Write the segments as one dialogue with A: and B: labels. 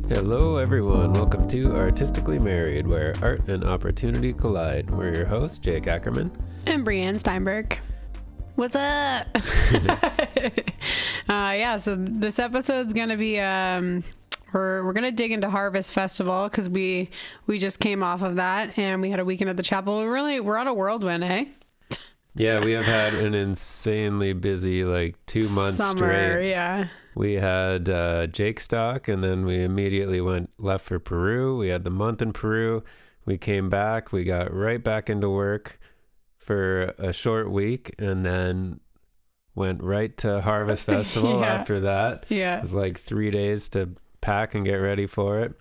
A: Hello everyone, welcome to Artistically Married, where art and opportunity collide. We're your hosts, Jake Ackerman.
B: And Brianne Steinberg. What's up? So this episode's going to be, we're going to dig into Harvest Festival because we just came off of that and we had a weekend at the chapel. We're on a whirlwind, eh?
A: Yeah, we have had an insanely busy 2 months
B: Summer,
A: straight.
B: Yeah.
A: We had Jake Stock, and then we immediately left for Peru. We had the month in Peru. We came back. We got right back into work for a short week, and then went right to Harvest Festival after that.
B: Yeah.
A: It was 3 days to pack and get ready for it.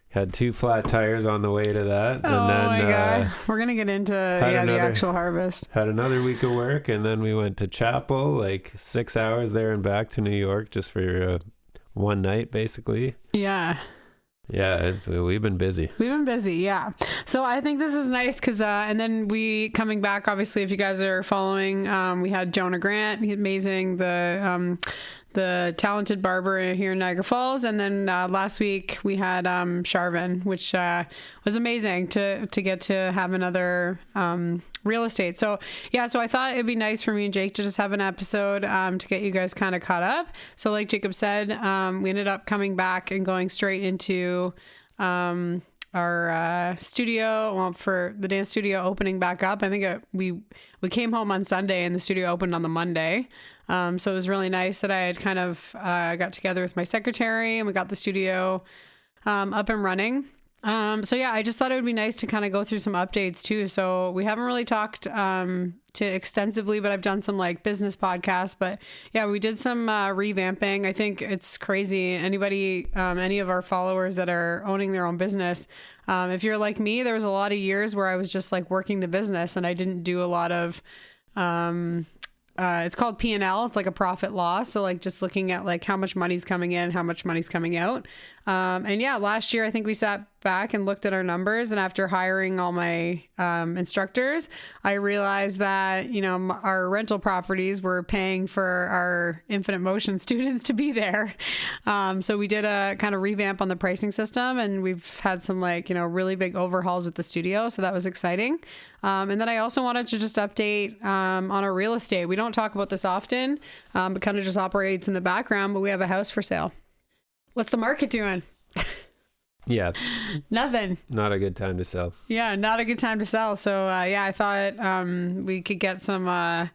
A: Had 2 flat tires on the way to that.
B: Oh, and then, my God. We're going to get into the actual harvest.
A: Had another week of work, and then we went to chapel, 6 hours there and back to New York just for one night, basically.
B: Yeah.
A: Yeah, we've been busy.
B: Yeah. So I think this is nice because, and then we coming back, obviously, if you guys are following, we had Jonah Grant, he's amazing, the talented barber here in Niagara Falls. And then last week we had Charvin, which was amazing to get to have another real estate. So I thought it'd be nice for me and Jake to just have an episode to get you guys kind of caught up. So like Jacob said, we ended up coming back and going straight into our studio, for the dance studio opening back up. I think we came home on Sunday and the studio opened on the Monday. So it was really nice that I had kind of got together with my secretary and we got the studio up and running. I just thought it would be nice to kind of go through some updates too. So we haven't really talked to extensively, but I've done some business podcasts. But yeah, we did some revamping. I think it's crazy. Anybody, any of our followers that are owning their own business, if you're like me, there was a lot of years where I was just working the business and I didn't do a lot of it's called P&L. It's a profit loss. So just looking at how much money's coming in, how much money's coming out. Last year, I think we sat back and looked at our numbers. And after hiring all my instructors, I realized that, our rental properties were paying for our Infinite Motion students to be there. So we did a kind of revamp on the pricing system and we've had some really big overhauls at the studio. So that was exciting. And then I also wanted to just update on our real estate. We don't talk about this often, but kind of just operates in the background, but we have a house for sale. What's the market doing?
A: Yeah.
B: Nothing.
A: Not a good time to sell.
B: Yeah, not a good time to sell. So I thought we could get some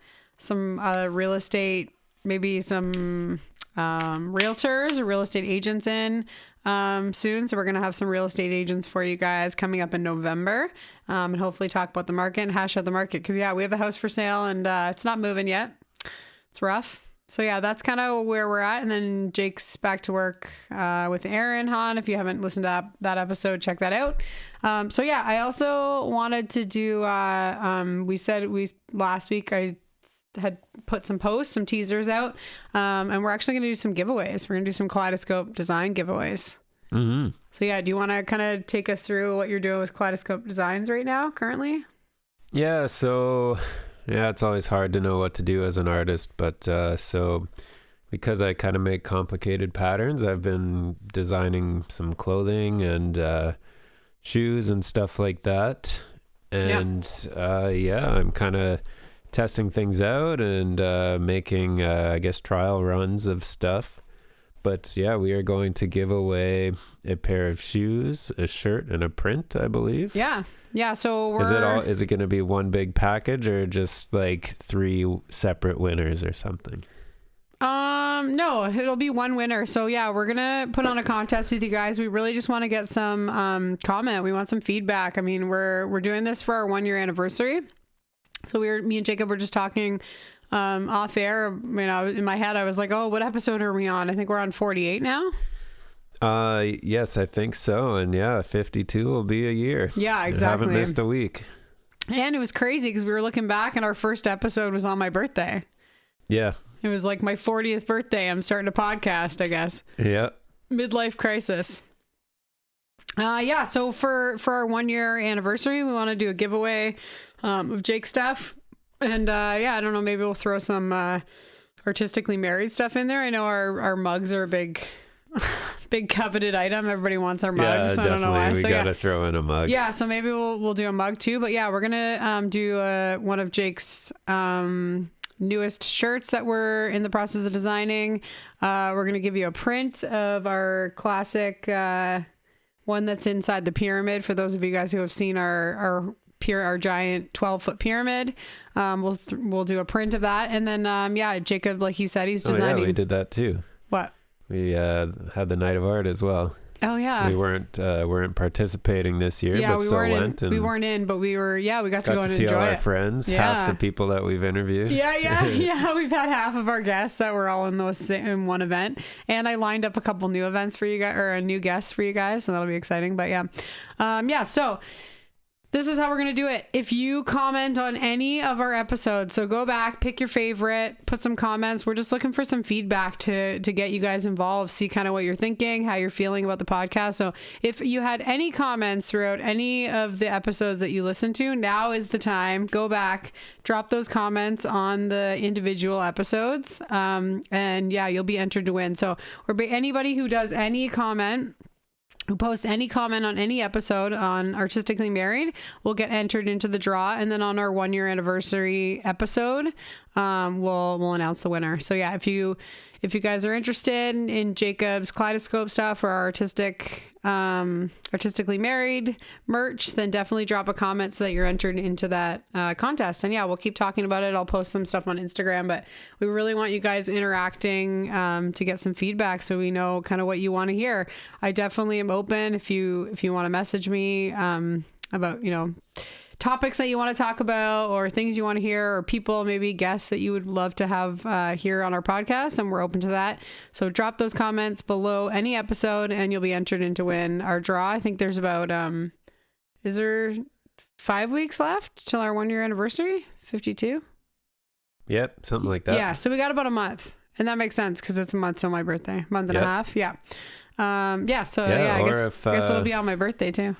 B: real estate, maybe some realtors or real estate agents in soon. So we're going to have some real estate agents for you guys coming up in November and hopefully talk about the market and hash out the market. Because we have a house for sale and it's not moving yet. It's rough. So that's kind of where we're at. And then Jake's back to work with Aaron Hahn. If you haven't listened to that episode, check that out. I also wanted to do, last week I had put some posts, some teasers out. And we're actually going to do some giveaways. We're going to do some Kaleidoscope design giveaways.
A: Mm-hmm.
B: So do you want to kind of take us through what you're doing with Kaleidoscope Designs right now, currently?
A: Yeah, so... Yeah, it's always hard to know what to do as an artist, but so because I kind of make complicated patterns, I've been designing some clothing and shoes and stuff like that. And I'm kind of testing things out and making, trial runs of stuff. But we are going to give away a pair of shoes, a shirt, and a print, I believe. Yeah. So is it going to be one big package or just 3 separate winners or something?
B: No, it'll be one winner. So we're going to put on a contest with you guys. We really just want to get some comment. We want some feedback. I mean, we're doing this for our 1-year anniversary. So me and Jacob were just talking off air. In my head, I was like, oh, what episode are we on? I think we're on 48 now.
A: Yes, I think so. And 52 will be a year.
B: Yeah, exactly.
A: I haven't missed a week.
B: And it was crazy because we were looking back and our first episode was on my birthday.
A: Yeah.
B: It was my 40th birthday. I'm starting a podcast, I guess.
A: Yeah.
B: Midlife crisis. So for our 1-year anniversary, we want to do a giveaway of Jake stuff. And I don't know, maybe we'll throw some Artistically Married stuff in there. I know our mugs are a big big coveted item. Everybody wants our
A: Yeah,
B: mugs. I don't know
A: definitely.
B: why.
A: We
B: So
A: gotta throw in a mug.
B: yeah. So maybe we'll do a mug too. But yeah, we're gonna do one of Jake's newest shirts that we're in the process of designing. We're gonna give you a print of our classic one that's inside the pyramid. For those of you guys who have seen our giant 12-foot pyramid, we'll do a print of that. And then yeah, Jacob, like he said, he's designing.
A: Oh yeah, we did that too.
B: What?
A: We had the night of art as well.
B: Oh yeah.
A: We weren't participating this year,
B: Yeah,
A: but
B: we
A: still
B: weren't
A: went.
B: in,
A: And
B: we weren't in, but we were. Yeah, we got to go
A: got to
B: and
A: see all
B: enjoy
A: our
B: it.
A: friends,
B: Yeah.
A: half the people that we've interviewed.
B: Yeah. We've had half of our guests that were all in one event, and I lined up a couple new events for you guys, or a new guest for you guys, so that'll be exciting. But yeah, So this is how we're going to do it. If you comment on any of our episodes, so go back, pick your favorite, put some comments. We're just looking for some feedback to get you guys involved, see kind of what you're thinking, how you're feeling about the podcast. So if you had any comments throughout any of the episodes that you listen to, now is the time. Go back, drop those comments on the individual episodes. And yeah, you'll be entered to win. So anybody who does any comment, who posts any comment on any episode on Artistically Married will get entered into the draw. And then on our 1-year anniversary episode, we'll announce the winner. So yeah, if you guys are interested in Jacob's kaleidoscope stuff or our Artistically Married merch, then definitely drop a comment so that you're entered into that contest. And yeah, we'll keep talking about it. I'll post some stuff on Instagram, but we really want you guys interacting to get some feedback so we know kind of what you want to hear. I definitely am open if you want to message me about, topics that you want to talk about or things you want to hear, or people, maybe guests that you would love to have here on our podcast, and we're open to that. So drop those comments below any episode and you'll be entered in to win our draw. I think there's about is there 5 weeks left till our 1-year anniversary? 52?
A: Yep, something like that.
B: Yeah, so we got about a month, and that makes sense because it's a month till my birthday, month and a half. Yeah. I guess it'll be on my birthday too.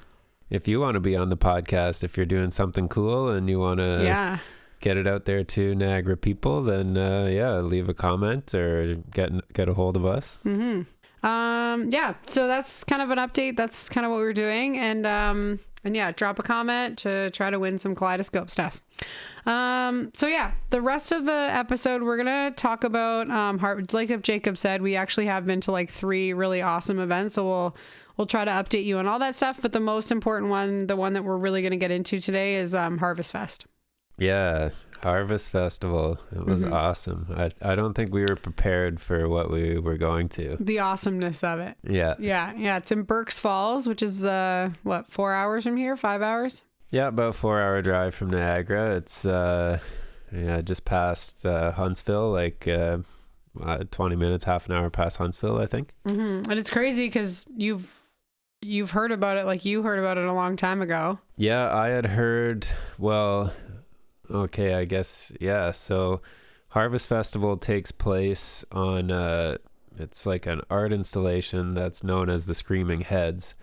A: If you want to be on the podcast, if you're doing something cool and you want to get it out there to Niagara people, then leave a comment or get a hold of us.
B: Mm-hmm. So that's kind of an update. That's kind of what we're doing. And drop a comment to try to win some kaleidoscope stuff. The rest of the episode, we're going to talk about, like Jacob said, we actually have been to like 3 really awesome events. So we'll try to update you on all that stuff. But the most important one, the one that we're really going to get into today is, Harvest Fest.
A: Yeah. Harvest Festival. It was awesome. I don't think we were prepared for what we were going to.
B: The awesomeness of it.
A: Yeah.
B: Yeah. It's in Burk's Falls, which is, 4 hours from here? 5 hours?
A: Yeah, about 4-hour drive from Niagara. It's just past Huntsville, like 20 minutes, half an hour past Huntsville, I think.
B: Mm-hmm. And it's crazy because you've heard about it, like you heard about it a long time ago.
A: Yeah, I had heard. Well, okay, I guess so. Harvest Festival takes place on it's like an art installation that's known as the Screaming Heads.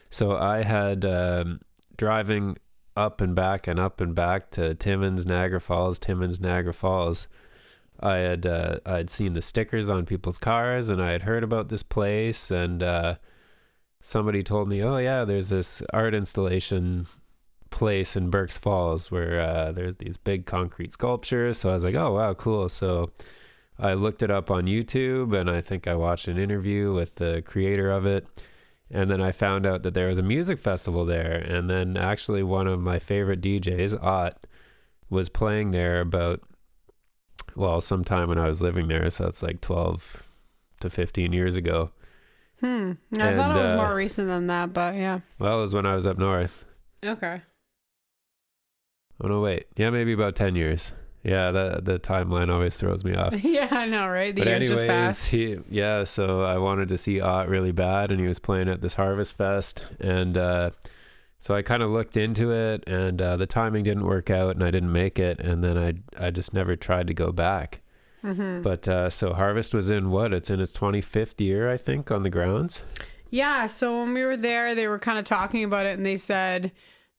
A: So I had driving up and back to Timmins, Niagara Falls. I'd seen the stickers on people's cars, and I had heard about this place, and somebody told me, oh yeah, there's this art installation place in Burk's Falls where there's these big concrete sculptures. So I was like, oh wow, cool. So I looked it up on YouTube, and I think I watched an interview with the creator of it. And then I found out that there was a music festival there. And then actually one of my favorite DJs, Ott, was playing there sometime when I was living there. So that's like 12 to 15 years ago.
B: I thought it was more recent than that, but yeah.
A: Well, it was when I was up north.
B: Okay.
A: Oh, no, wait. Yeah, maybe about 10 years. Yeah, the timeline always throws me off.
B: Yeah, I know, right? The years just passed.
A: So I wanted to see Ott really bad, and he was playing at this Harvest Fest, and so I kind of looked into it, and the timing didn't work out, and I didn't make it, and then I just never tried to go back. Mm-hmm. But so Harvest was it's in its 25th year, I think, on the grounds. Yeah,
B: so when we were there, they were kind of talking about it, and they said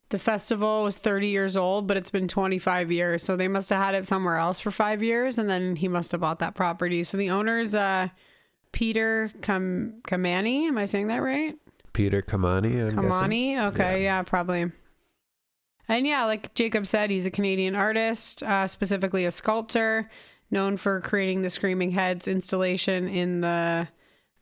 B: the festival was 30 years old, but it's been 25 years. So they must have had it somewhere else for 5 years, and then he must have bought that property. So the owners Peter Camini. Am I saying that right?
A: Peter Camini, I'm guessing.
B: Camini? Okay, yeah, probably. And yeah, like Jacob said, he's a Canadian artist, specifically a sculptor, known for creating the Screaming Heads installation in the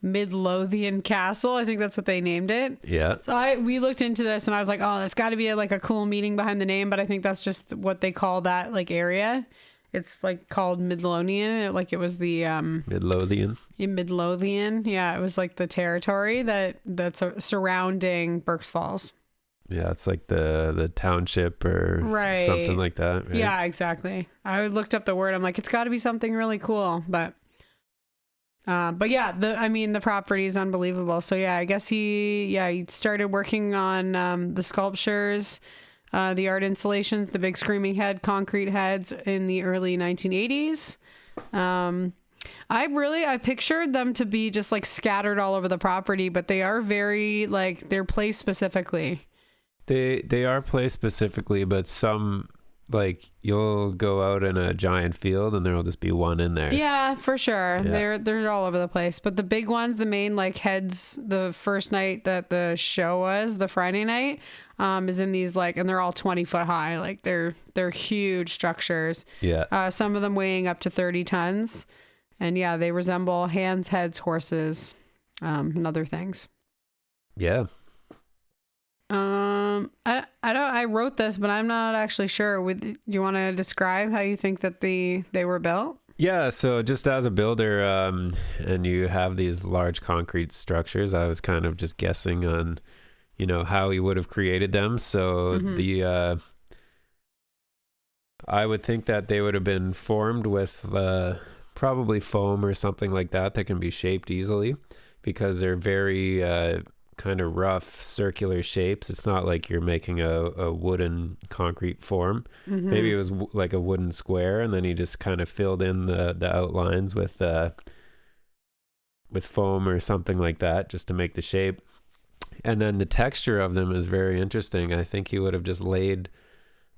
B: Midlothian Castle. I think that's what they named it.
A: Yeah.
B: So we looked into this and I was like, oh, that's got to be a cool meaning behind the name, but I think that's just what they call that like area. It's like called Midlothian, like it was the
A: Midlothian.
B: In Midlothian, yeah, it was like the territory that's surrounding Burk's Falls.
A: Yeah, it's like the township or something like that. Right?
B: Yeah, exactly. I looked up the word. I'm like, it's got to be something really cool, but yeah, the property is unbelievable. So yeah, I guess he started working on the sculptures. The art installations, the big screaming head, concrete heads in the early 1980s. I pictured them to be just like scattered all over the property, but they are very like they're placed specifically.
A: They are placed specifically, but some like you'll go out in a giant field and there'll just be one in there.
B: Yeah, for sure.
A: Yeah.
B: They're all over the place. But the big ones, the main like heads, the first night that the show was, the Friday night, is in these like, and they're all 20 foot high. Like they're huge structures.
A: Yeah.
B: Some of them weighing up to 30 tons. And yeah, they resemble hands, heads, horses, and other things.
A: Yeah.
B: I wrote this, but I'm not actually sure. Do you want to describe how you think that they were built?
A: Yeah, so just as a builder, and you have these large concrete structures, I was kind of just guessing on, how he would have created them. So I would think that they would have been formed with probably foam or something like that can be shaped easily because they're very kind of rough circular shapes. It's not like you're making a wooden concrete form. Maybe it was like a wooden square, and then he just kind of filled in the outlines with foam or something like that just to make the shape. And then the texture of them is very interesting. I think he would have just laid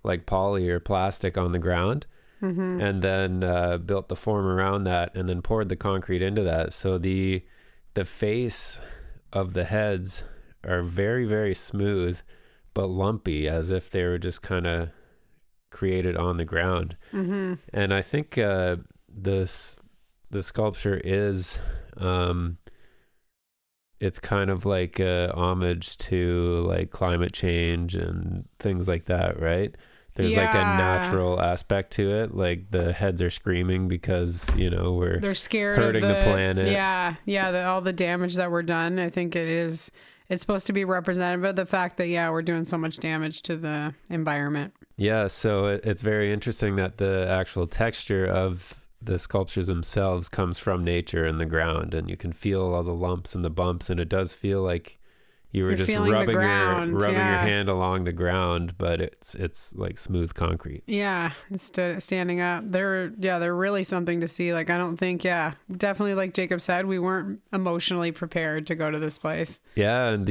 A: like poly or plastic on the ground and then built the form around that and then poured the concrete into that. So the face of the heads are very, very smooth but lumpy, as if they were just kind of created on the ground. And I think the sculpture is it's kind of like a homage to like climate change and things like that, right? There's like a natural aspect to it. Like the heads are screaming because, they're scared hurting the planet.
B: Yeah. All the damage that we're done. I think it's supposed to be representative of the fact that, we're doing so much damage to the environment.
A: Yeah. So it's very interesting that the actual texture of the sculptures themselves comes from nature and the ground, and you can feel all the lumps and the bumps, and it does feel like you're just rubbing your hand along the ground, but it's like smooth concrete.
B: Yeah, instead of standing up. They're really something to see. Like I don't think, definitely like Jacob said, we weren't emotionally prepared to go to this place.
A: Yeah, and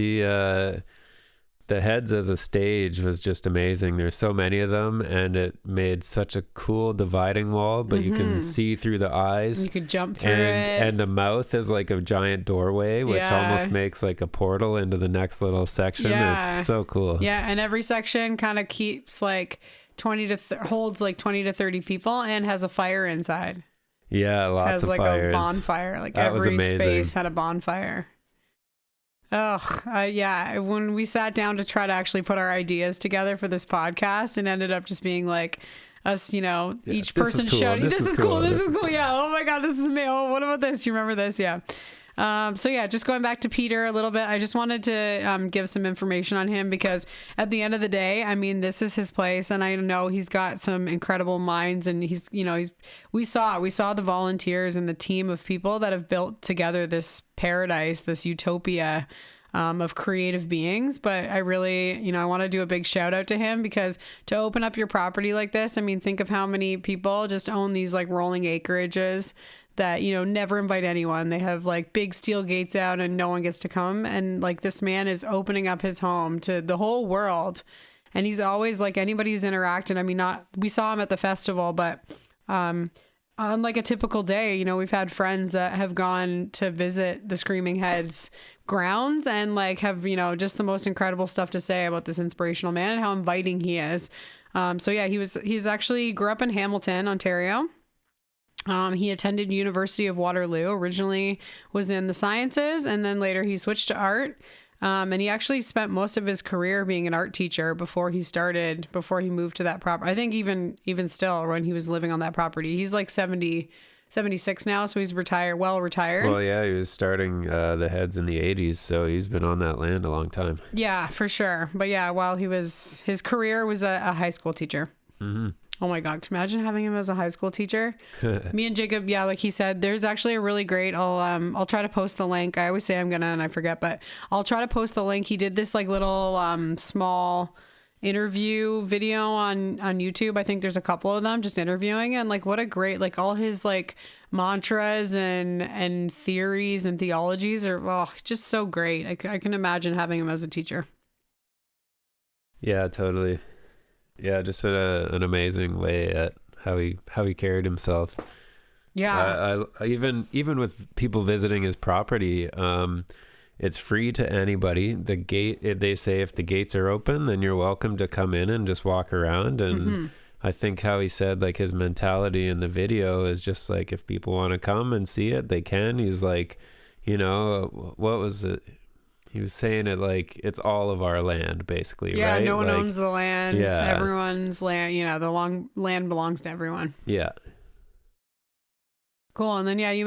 A: the heads as a stage was just amazing. There's so many of them, and it made such a cool dividing wall, but you can see through the eyes.
B: You could jump through it.
A: And the mouth is like a giant doorway, which almost makes like a portal into the next little section. Yeah. It's so cool.
B: Yeah, and every section kind of keeps like holds like 20 to 30 people and has a fire inside.
A: Yeah, lots of fires.
B: Has like a bonfire. Like
A: that
B: every space had a bonfire. When we sat down to try to actually put our ideas together for this podcast, it ended up just being like us, each person shouting, this is cool. Yeah. Oh my God, this is me. Oh, what about this? You remember this? Yeah. Just going back to Peter a little bit, I just wanted to give some information on him because at the end of the day, I mean, this is his place, and I know he's got some incredible minds, and we saw the volunteers and the team of people that have built together this paradise, this utopia of creative beings. But I really, I want to do a big shout out to him because to open up your property like this, I mean, think of how many people just own these like rolling acreages that, never invite anyone. They have like big steel gates out and no one gets to come. And like this man is opening up his home to the whole world. And he's always like anybody who's interacted. I mean, we saw him at the festival, but on like a typical day, we've had friends that have gone to visit the Screaming Heads grounds and like have, just the most incredible stuff to say about this inspirational man and how inviting he is. So yeah, he's actually grew up in Hamilton, Ontario. He attended University of Waterloo, originally was in the sciences, and then later he switched to art. And he actually spent most of his career being an art teacher before he moved to that property. I think even still when he was living on that property, he's like 76 now. So he's retired.
A: Well, yeah, he was starting the Heads in the 80s. So he's been on that land a long time.
B: Yeah, for sure. But yeah, while his career was a high school teacher.
A: Mm-hmm.
B: Oh my God. Can you imagine having him as a high school teacher? Me and Jacob, yeah, like he said, there's actually a really great, I'll try to post the link. I always say I'm gonna and I forget, but I'll try to post the link. He did this like little small interview video on YouTube. I think there's a couple of them just interviewing, and like what a great, like all his like mantras and theories and theologies are just so great. I can imagine having him as a teacher.
A: Yeah, totally. Yeah, just an amazing way at how he carried himself.
B: Yeah.
A: I even with people visiting his property, it's free to anybody. They say if the gates are open, then you're welcome to come in and just walk around. And I think how he said like his mentality in the video is just like if people want to come and see it, they can. He's like, what was it? He was saying it like it's all of our land, basically, right?
B: Yeah, no one
A: like,
B: owns the land.
A: Yeah.
B: Everyone's land, the land belongs to everyone.
A: Yeah.
B: Cool. And then, yeah, you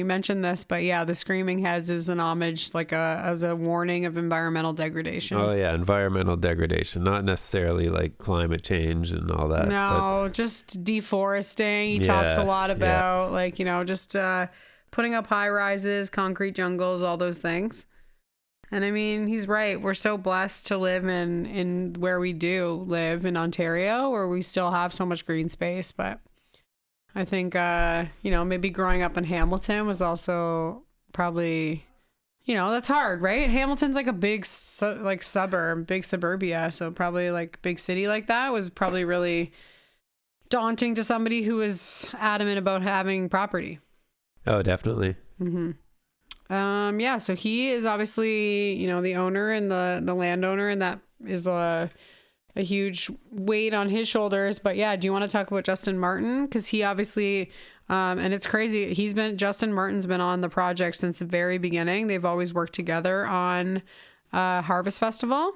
B: mentioned this, but yeah, the Screaming Heads is an homage, like as a warning of environmental degradation.
A: Oh yeah, environmental degradation, not necessarily like climate change and all that.
B: No, just deforesting. He talks a lot about just putting up high rises, concrete jungles, all those things. And I mean, he's right. We're so blessed to live in where we do live in Ontario, where we still have so much green space. But I think, maybe growing up in Hamilton was also probably, that's hard, right? Hamilton's like a big suburb, big suburbia. So probably like big city like that was probably really daunting to somebody who was adamant about having property.
A: Oh, definitely.
B: Mm-hmm. Yeah, so he is obviously, the owner and the landowner, and that is a huge weight on his shoulders. But yeah, do you want to talk about Justin Martin? Because he obviously, and it's crazy, Justin Martin's been on the project since the very beginning. They've always worked together on Harvest Festival.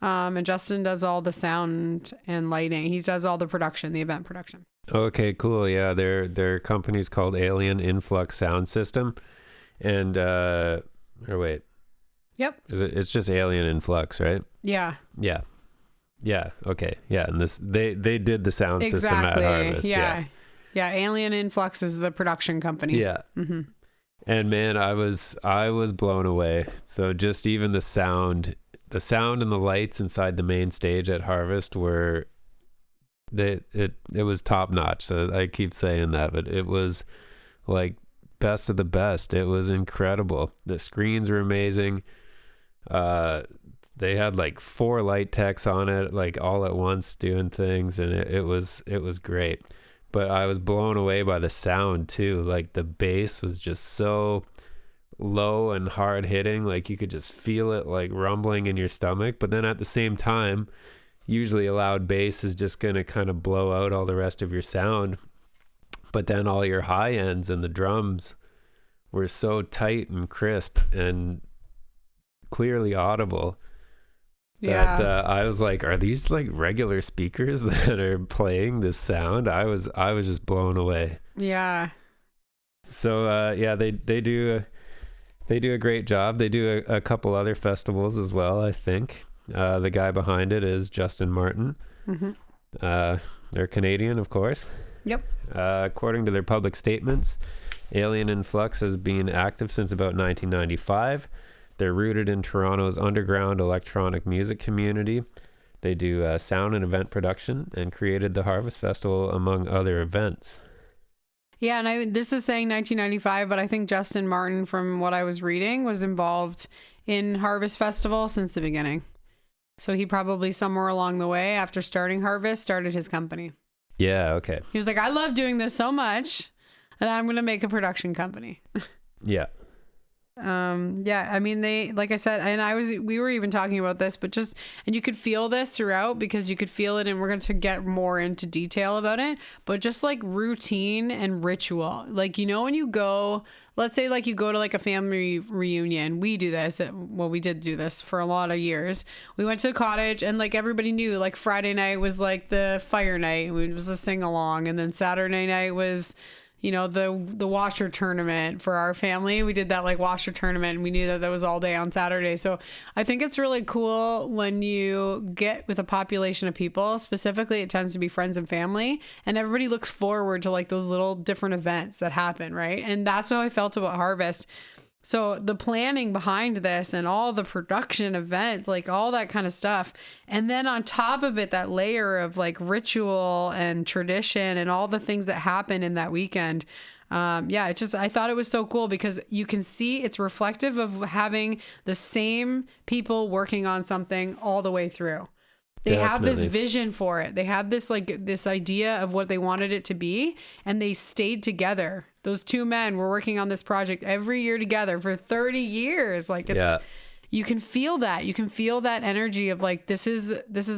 B: And Justin does all the sound and lighting. He does all the production, the event production.
A: Okay, cool. Yeah, their company's called AlienInFlux Sound System, and wait,
B: yep,
A: it's just AlienInFlux, right?
B: Yeah.
A: Okay, yeah, and they did the sound system at Harvest.
B: Yeah. AlienInFlux is the production company.
A: Yeah. Mm-hmm. And man, I was blown away. So just even the sound and the lights inside the main stage at Harvest were. It was top notch. So I keep saying that, but it was like best of the best. It was incredible. The screens were amazing. They had like 4 light techs on it, like all at once doing things, and it was great. But I was blown away by the sound too. Like the bass was just so low and hard hitting, like you could just feel it like rumbling in your stomach. But then at the same time, usually a loud bass is just going to kind of blow out all the rest of your sound. But then all your high ends and the drums were so tight and crisp and clearly audible that I was like, are these like regular speakers that are playing this sound? I was just blown away.
B: Yeah.
A: So they do a great job. They do a couple other festivals as well, I think. The guy behind it is Justin Martin. Mm-hmm. They're Canadian, of course.
B: Yep.
A: According to their public statements, AlienInFlux has been active since about 1995. They're rooted in Toronto's underground electronic music community. They do sound and event production and created the Harvest Festival, among other events.
B: Yeah, and this is saying 1995, but I think Justin Martin, from what I was reading, was involved in Harvest Festival since the beginning. So he probably somewhere along the way after starting Harvest started his company.
A: Yeah. Okay.
B: He was like, I love doing this so much and I'm going to make a production company.
A: Yeah.
B: Yeah, I mean, they, like I said, and we were even talking about this, but just, and you could feel this throughout because you could feel it, and we're going to get more into detail about it, but just like routine and ritual. Like, you know, when you go, let's say like you go to like a family reunion, we do this. Well, we did do this for a lot of years. We went to a cottage and like everybody knew like Friday night was like the fire night. It was a sing along. And then Saturday night was, you know, the washer tournament for our family. We did that like washer tournament and we knew that was all day on Saturday. So I think it's really cool when you get with a population of people, specifically it tends to be friends and family, and everybody looks forward to like those little different events that happen, right? And that's how I felt about Harvest. So the planning behind this and all the production events, like all that kind of stuff. And then on top of it, that layer of like ritual and tradition and all the things that happen in that weekend. I thought it was so cool because you can see it's reflective of having the same people working on something all the way through. They have this vision for it. They have this like this idea of what they wanted it to be, and they stayed together. Those two men were working on this project every year together for 30 years. Like you can feel that. You can feel that energy of like this is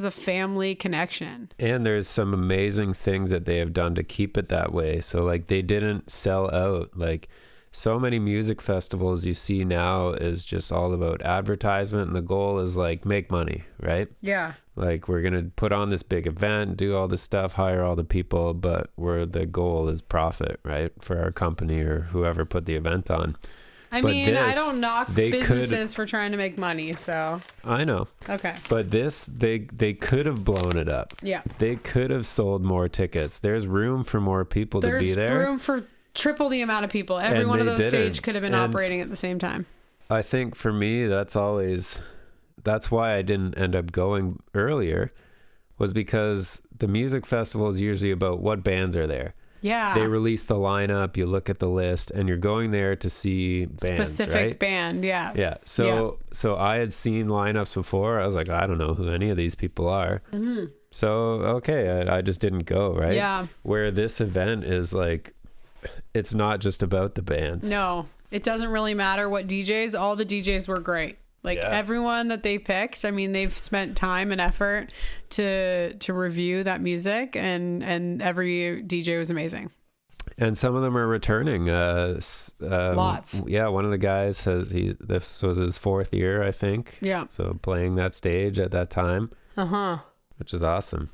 B: a family connection.
A: And there's some amazing things that they have done to keep it that way. So like they didn't sell out. Like so many music festivals you see now is just all about advertisement, and the goal is like make money, right?
B: Yeah.
A: Like we're going to put on this big event, do all this stuff, hire all the people, but the goal is profit, right? For our company or whoever put the event on.
B: I don't knock businesses for trying to make money, so.
A: I know.
B: Okay.
A: But they could have blown it up.
B: Yeah.
A: They could have sold more tickets. There's room for more people to be there.
B: There's room for triple the amount of people. Every one of those stages could have been operating at the same time.
A: I think for me, that's why I didn't end up going earlier, was because the music festival is usually about what bands are there. Yeah. They release the lineup, you look at the list, and you're going there to see bands,
B: specific
A: right?
B: band, yeah.
A: Yeah. So I had seen lineups before. I was like, I don't know who any of these people are. Mm-hmm. So, okay, I just didn't go, right? Yeah. Where this event is like, it's not just about the bands.
B: No, it doesn't really matter what DJs. All the DJs were great. Like everyone that they picked, I mean, they've spent time and effort to review that music, and every DJ was amazing.
A: And some of them are returning. Lots. Yeah, one of the guys this was his 4th year, I think. Yeah. So playing that stage at that time. Which is awesome.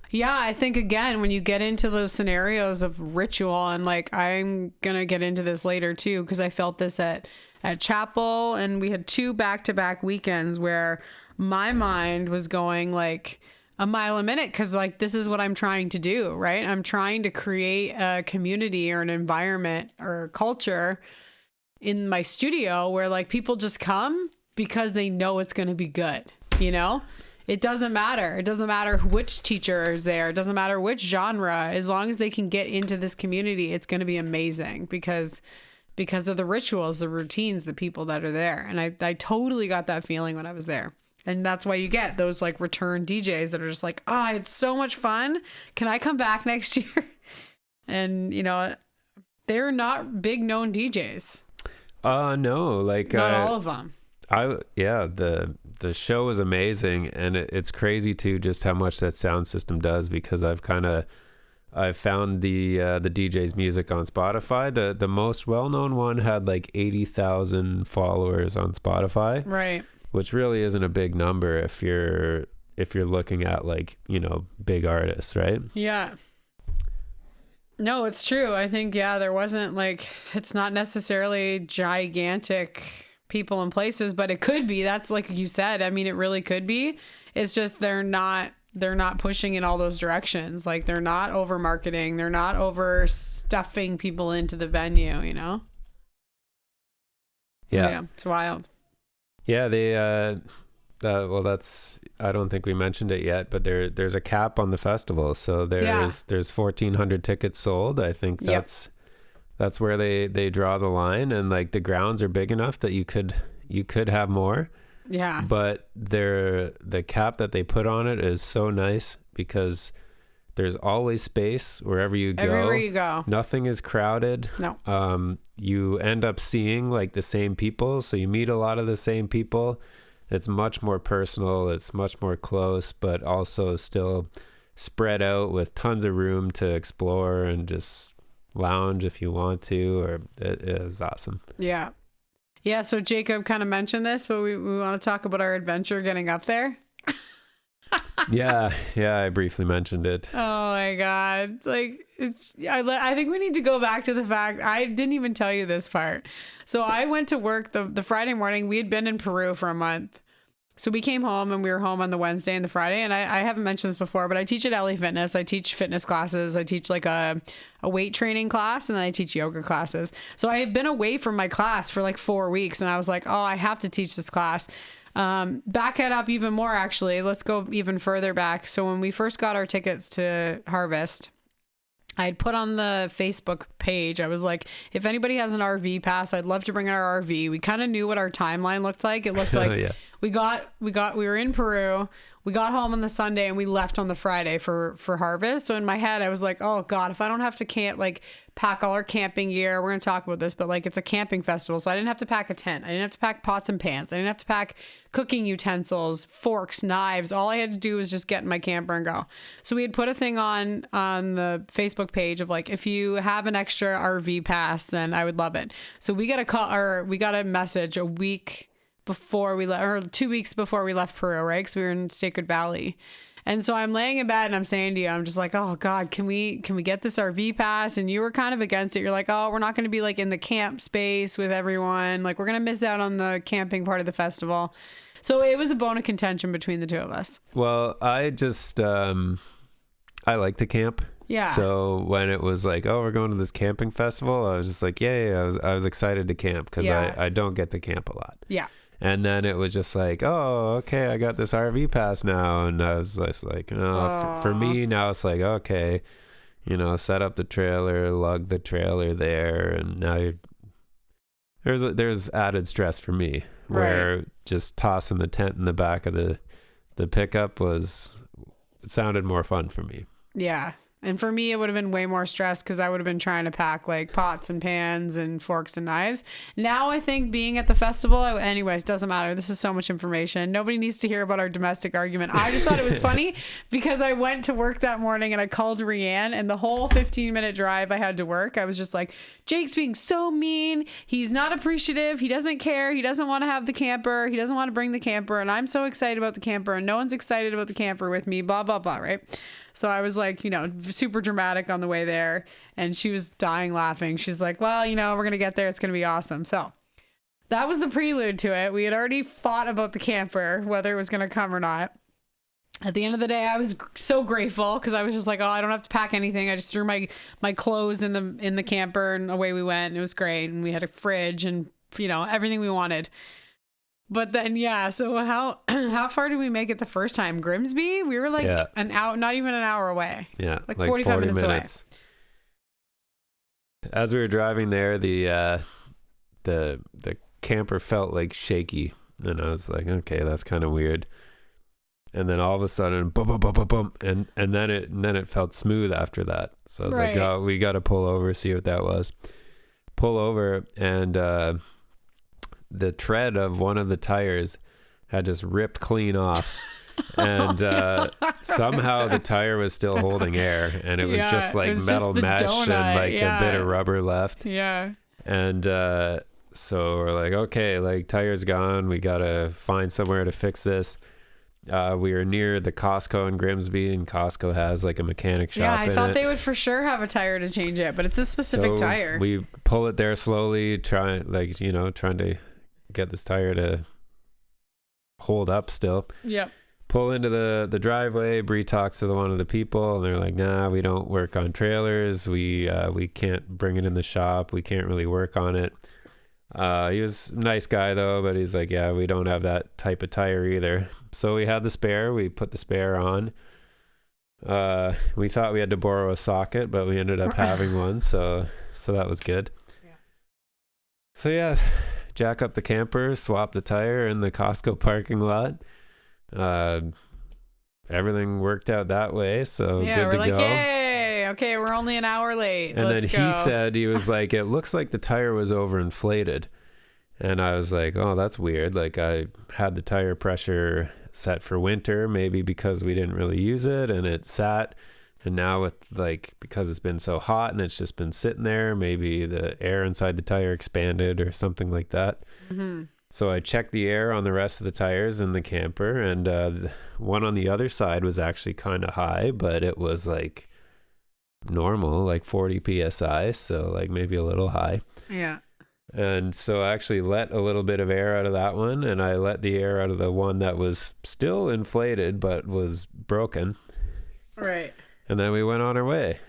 B: Yeah, I think again, when you get into those scenarios of ritual, and like I'm gonna get into this later too, because I felt this at chapel, and we had 2 back-to-back weekends where my mind was going like a mile a minute, because like this is what I'm trying to do, right? I'm trying to create a community or an environment or culture in my studio where like people just come because they know it's going to be good, you know? It doesn't matter. It doesn't matter which teacher is there. It doesn't matter which genre. As long as they can get into this community, it's going to be amazing because of the rituals, the routines, the people that are there. And I totally got that feeling when I was there. And that's why you get those like return DJs that are just like, oh, it's so much fun. Can I come back next year? And, you know, they're not big known DJs.
A: No, like
B: not all of them.
A: The show is amazing, and it's crazy too just how much that sound system does, because I've found the DJ's music on Spotify. The most well-known one had like 80,000 followers on Spotify. Right. Which really isn't a big number if you're looking at like, you know, big artists, right? Yeah. No, it's true. I think, there wasn't like, it's not necessarily gigantic people and places, but it could be. That's like you said. I mean, it really could be. It's just they're not pushing in all those directions. Like they're not over marketing. They're not over stuffing people into the venue, you know? Yeah. It's wild. Yeah. They, I don't think we mentioned it yet, but there's a cap on the festival. So there's 1,400 tickets sold. I think that's where they draw the line, and like the grounds are big enough that you could have more. Yeah. But the cap that they put on it is so nice, because There's always space wherever you go.
B: Everywhere you go.
A: Nothing is crowded.
B: No.
A: You end up seeing like the same people, so you meet a lot of the same people. It's much more personal. It's much more close, but also still spread out with tons of room to explore and just lounge if you want to. Or it was awesome.
B: Yeah. Yeah. So Jacob kind of mentioned this, but we want to talk about our adventure getting up there.
A: Yeah, I briefly mentioned it.
B: Oh my God. Like, I think we need to go back to the fact, I didn't even tell you this part. So I went to work the Friday morning. We had been in Peru for a month. So we came home and we were home on the Wednesday and the Friday. And I haven't mentioned this before, but I teach at Ali Fitness. I teach fitness classes. I teach like a weight training class, and then I teach yoga classes. So I had been away from my class for like 4 weeks, and I was like, oh, I have to teach this class. Back it up even more, actually. Let's go even further back. So when we first got our tickets to Harvest, I'd put on the Facebook page, I was like, if anybody has an RV pass, I'd love to bring our RV. We kind of knew what our timeline looked like. It looked like
A: Yeah.
B: we were in Peru. We got home on the Sunday and we left on the Friday for Harvest. So in my head, I was like, oh God, if I don't have to pack all our camping gear, we're going to talk about this, but like, it's a camping festival. So I didn't have to pack a tent. I didn't have to pack pots and pans. I didn't have to pack cooking utensils, forks, knives. All I had to do was just get in my camper and go. So we had put a thing on the Facebook page of like, if you have an extra RV pass, then I would love it. So we got a message a week before we left, or 2 weeks before we left Peru, right? Because we were in Sacred Valley. And so I'm laying in bed and I'm saying to you, I'm just like, oh God, can we get this RV pass? And you were kind of against it. You're like, oh, we're not going to be like in the camp space with everyone. Like, we're going to miss out on the camping part of the festival. So it was a bone of contention between the two of us.
A: Well, I just, I like to camp.
B: Yeah.
A: So when it was like, oh, we're going to this camping festival, I was just like, yay. I was excited to camp because I don't get to camp a lot.
B: Yeah.
A: And then it was just like, oh, okay, I got this RV pass now. And I was just like, oh, for me now it's like, okay, set up the trailer, lug the trailer there. And now there's added stress for me where just tossing the tent in the back of the pickup it sounded more fun for me.
B: Yeah. And for me, it would have been way more stress because I would have been trying to pack like pots and pans and forks and knives. Now I think being at the festival, anyways, doesn't matter. This is so much information. Nobody needs to hear about our domestic argument. I just thought it was funny because I went to work that morning and I called Rianne, and the whole 15-minute drive I had to work, I was just like, Jake's being so mean. He's not appreciative. He doesn't care. He doesn't want to have the camper. He doesn't want to bring the camper. And I'm so excited about the camper and no one's excited about the camper with me, blah, blah, blah, right? So I was like, super dramatic on the way there. And she was dying laughing. She's like, well, we're going to get there. It's going to be awesome. So that was the prelude to it. We had already fought about the camper, whether it was going to come or not. At the end of the day, I was so grateful because I was just like, oh, I don't have to pack anything. I just threw my clothes in the camper and away we went. And it was great. And we had a fridge and, everything we wanted. But then, yeah, so how far did we make it the first time? Grimsby? We were like an hour, not even an hour away.
A: Yeah.
B: Like 45 minutes away.
A: As we were driving there, the camper felt like shaky. And I was like, okay, that's kind of weird. And then all of a sudden, boom, boom, boom, boom, boom. And then it felt smooth after that. So I was like, oh, we got to pull over, see what that was. Pull over, and the tread of one of the tires had just ripped clean off. And somehow the tire was still holding air, and it was just like metal mesh and like a bit of rubber left.
B: Yeah.
A: And so we're like, okay, like tire's gone. We got to find somewhere to fix this. We were near the Costco in Grimsby, and Costco has like a mechanic shop.
B: Yeah, I thought they would for sure have a tire to change it, but it's a specific tire.
A: We pull it there slowly, trying to get this tire to hold up still.
B: Yep.
A: Pull into the driveway. Bree talks to one of the people, and they're like, nah, we don't work on trailers. We can't bring it in the shop. We can't really work on it. He was a nice guy though, but he's like, yeah, we don't have that type of tire either. So we had the spare. We put the spare on. We thought we had to borrow a socket, but we ended up having one. So that was good. Yeah. So yeah, jack up the camper, swap the tire in the Costco parking lot. everything worked out that way. So
B: Yeah,
A: good
B: we're
A: to
B: like,
A: go.
B: yay! Okay, we're only an hour late.
A: And
B: Let's
A: then
B: go.
A: he said, he was like, it looks like the tire was overinflated. And I was like, oh, that's weird. Like, I had the tire pressure set for winter, maybe because we didn't really use it and it sat. And now with like, because it's been so hot and it's just been sitting there, maybe the air inside the tire expanded or something like that.
B: Mm-hmm.
A: So I checked the air on the rest of the tires in the camper, and the one on the other side was actually kind of high, but it was like normal, like 40 psi, so like maybe a little high.
B: Yeah.
A: And so I actually let a little bit of air out of that one, and I let the air out of the one that was still inflated but was broken.
B: Right.
A: And then we went on our way.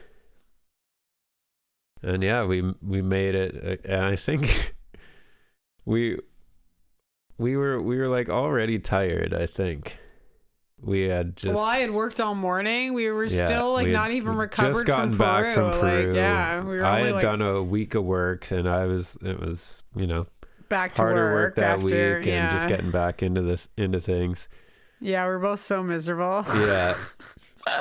A: And yeah, we made it, and I think we were like already tired. I think we had just.
B: Well, I had worked all morning. We were still like not even recovered
A: just gotten
B: from
A: back
B: Peru.
A: from Peru.
B: Like, yeah, we were
A: I
B: only
A: had done a week of work, and it was
B: back to
A: harder work that
B: after,
A: week, and just getting back into things.
B: Yeah, we're both so miserable.
A: Yeah.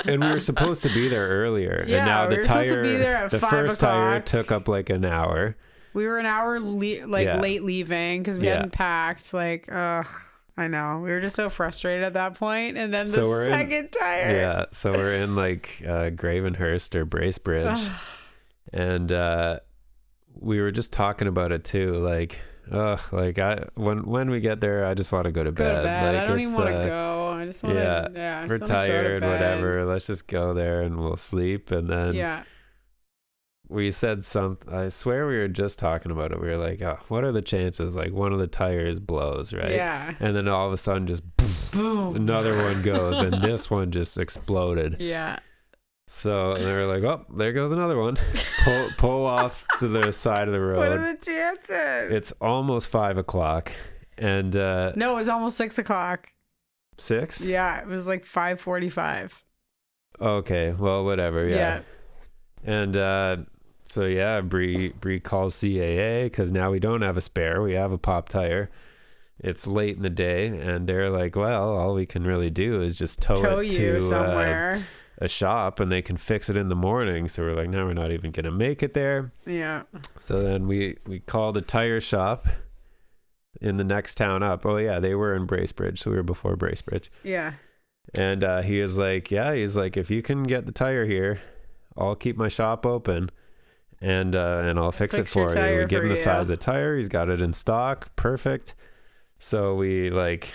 A: And we were supposed to be there earlier.
B: Yeah,
A: and now
B: we
A: the
B: were supposed to
A: tire,
B: be there at
A: the
B: 5
A: first tire
B: o'clock.
A: took up like an hour.
B: We were an hour late leaving because we hadn't packed. Like, ugh, I know. We were just so frustrated at that point. And then the second tire.
A: Yeah, so we're in like Gravenhurst or Bracebridge. And we were just talking about it too. Like, when we get there, I just want to go to bed. Like,
B: I don't even want to go. I just want to,
A: we're tired, whatever. Let's just go there and we'll sleep. And then we said something. I swear we were just talking about it. We were like, oh, what are the chances? Like one of the tires blows, right?
B: Yeah.
A: And then all of a sudden just boom, another one goes, and this one just exploded.
B: Yeah.
A: So they were like, oh, there goes another one. Pull off to the side of the road.
B: What are the chances?
A: It's almost 5 o'clock. And
B: no, it was almost 6 o'clock.
A: 6?
B: Yeah, it was like 5:45.
A: Okay, well, whatever. Yeah. And so yeah, Bree calls CAA because now we don't have a spare. We have a pop tire. It's late in the day, and they're like, well, all we can really do is just tow it to somewhere. A shop, and they can fix it in the morning. So we're like, no, we're not even gonna make it there.
B: Yeah.
A: So then we called a tire shop in the next town up. Oh yeah, they were in Bracebridge, so we were before Bracebridge.
B: Yeah.
A: And he was like, if you can get the tire here, I'll keep my shop open, and I'll fix it for you. We give him the size of the tire. He's got it in stock. Perfect. So we like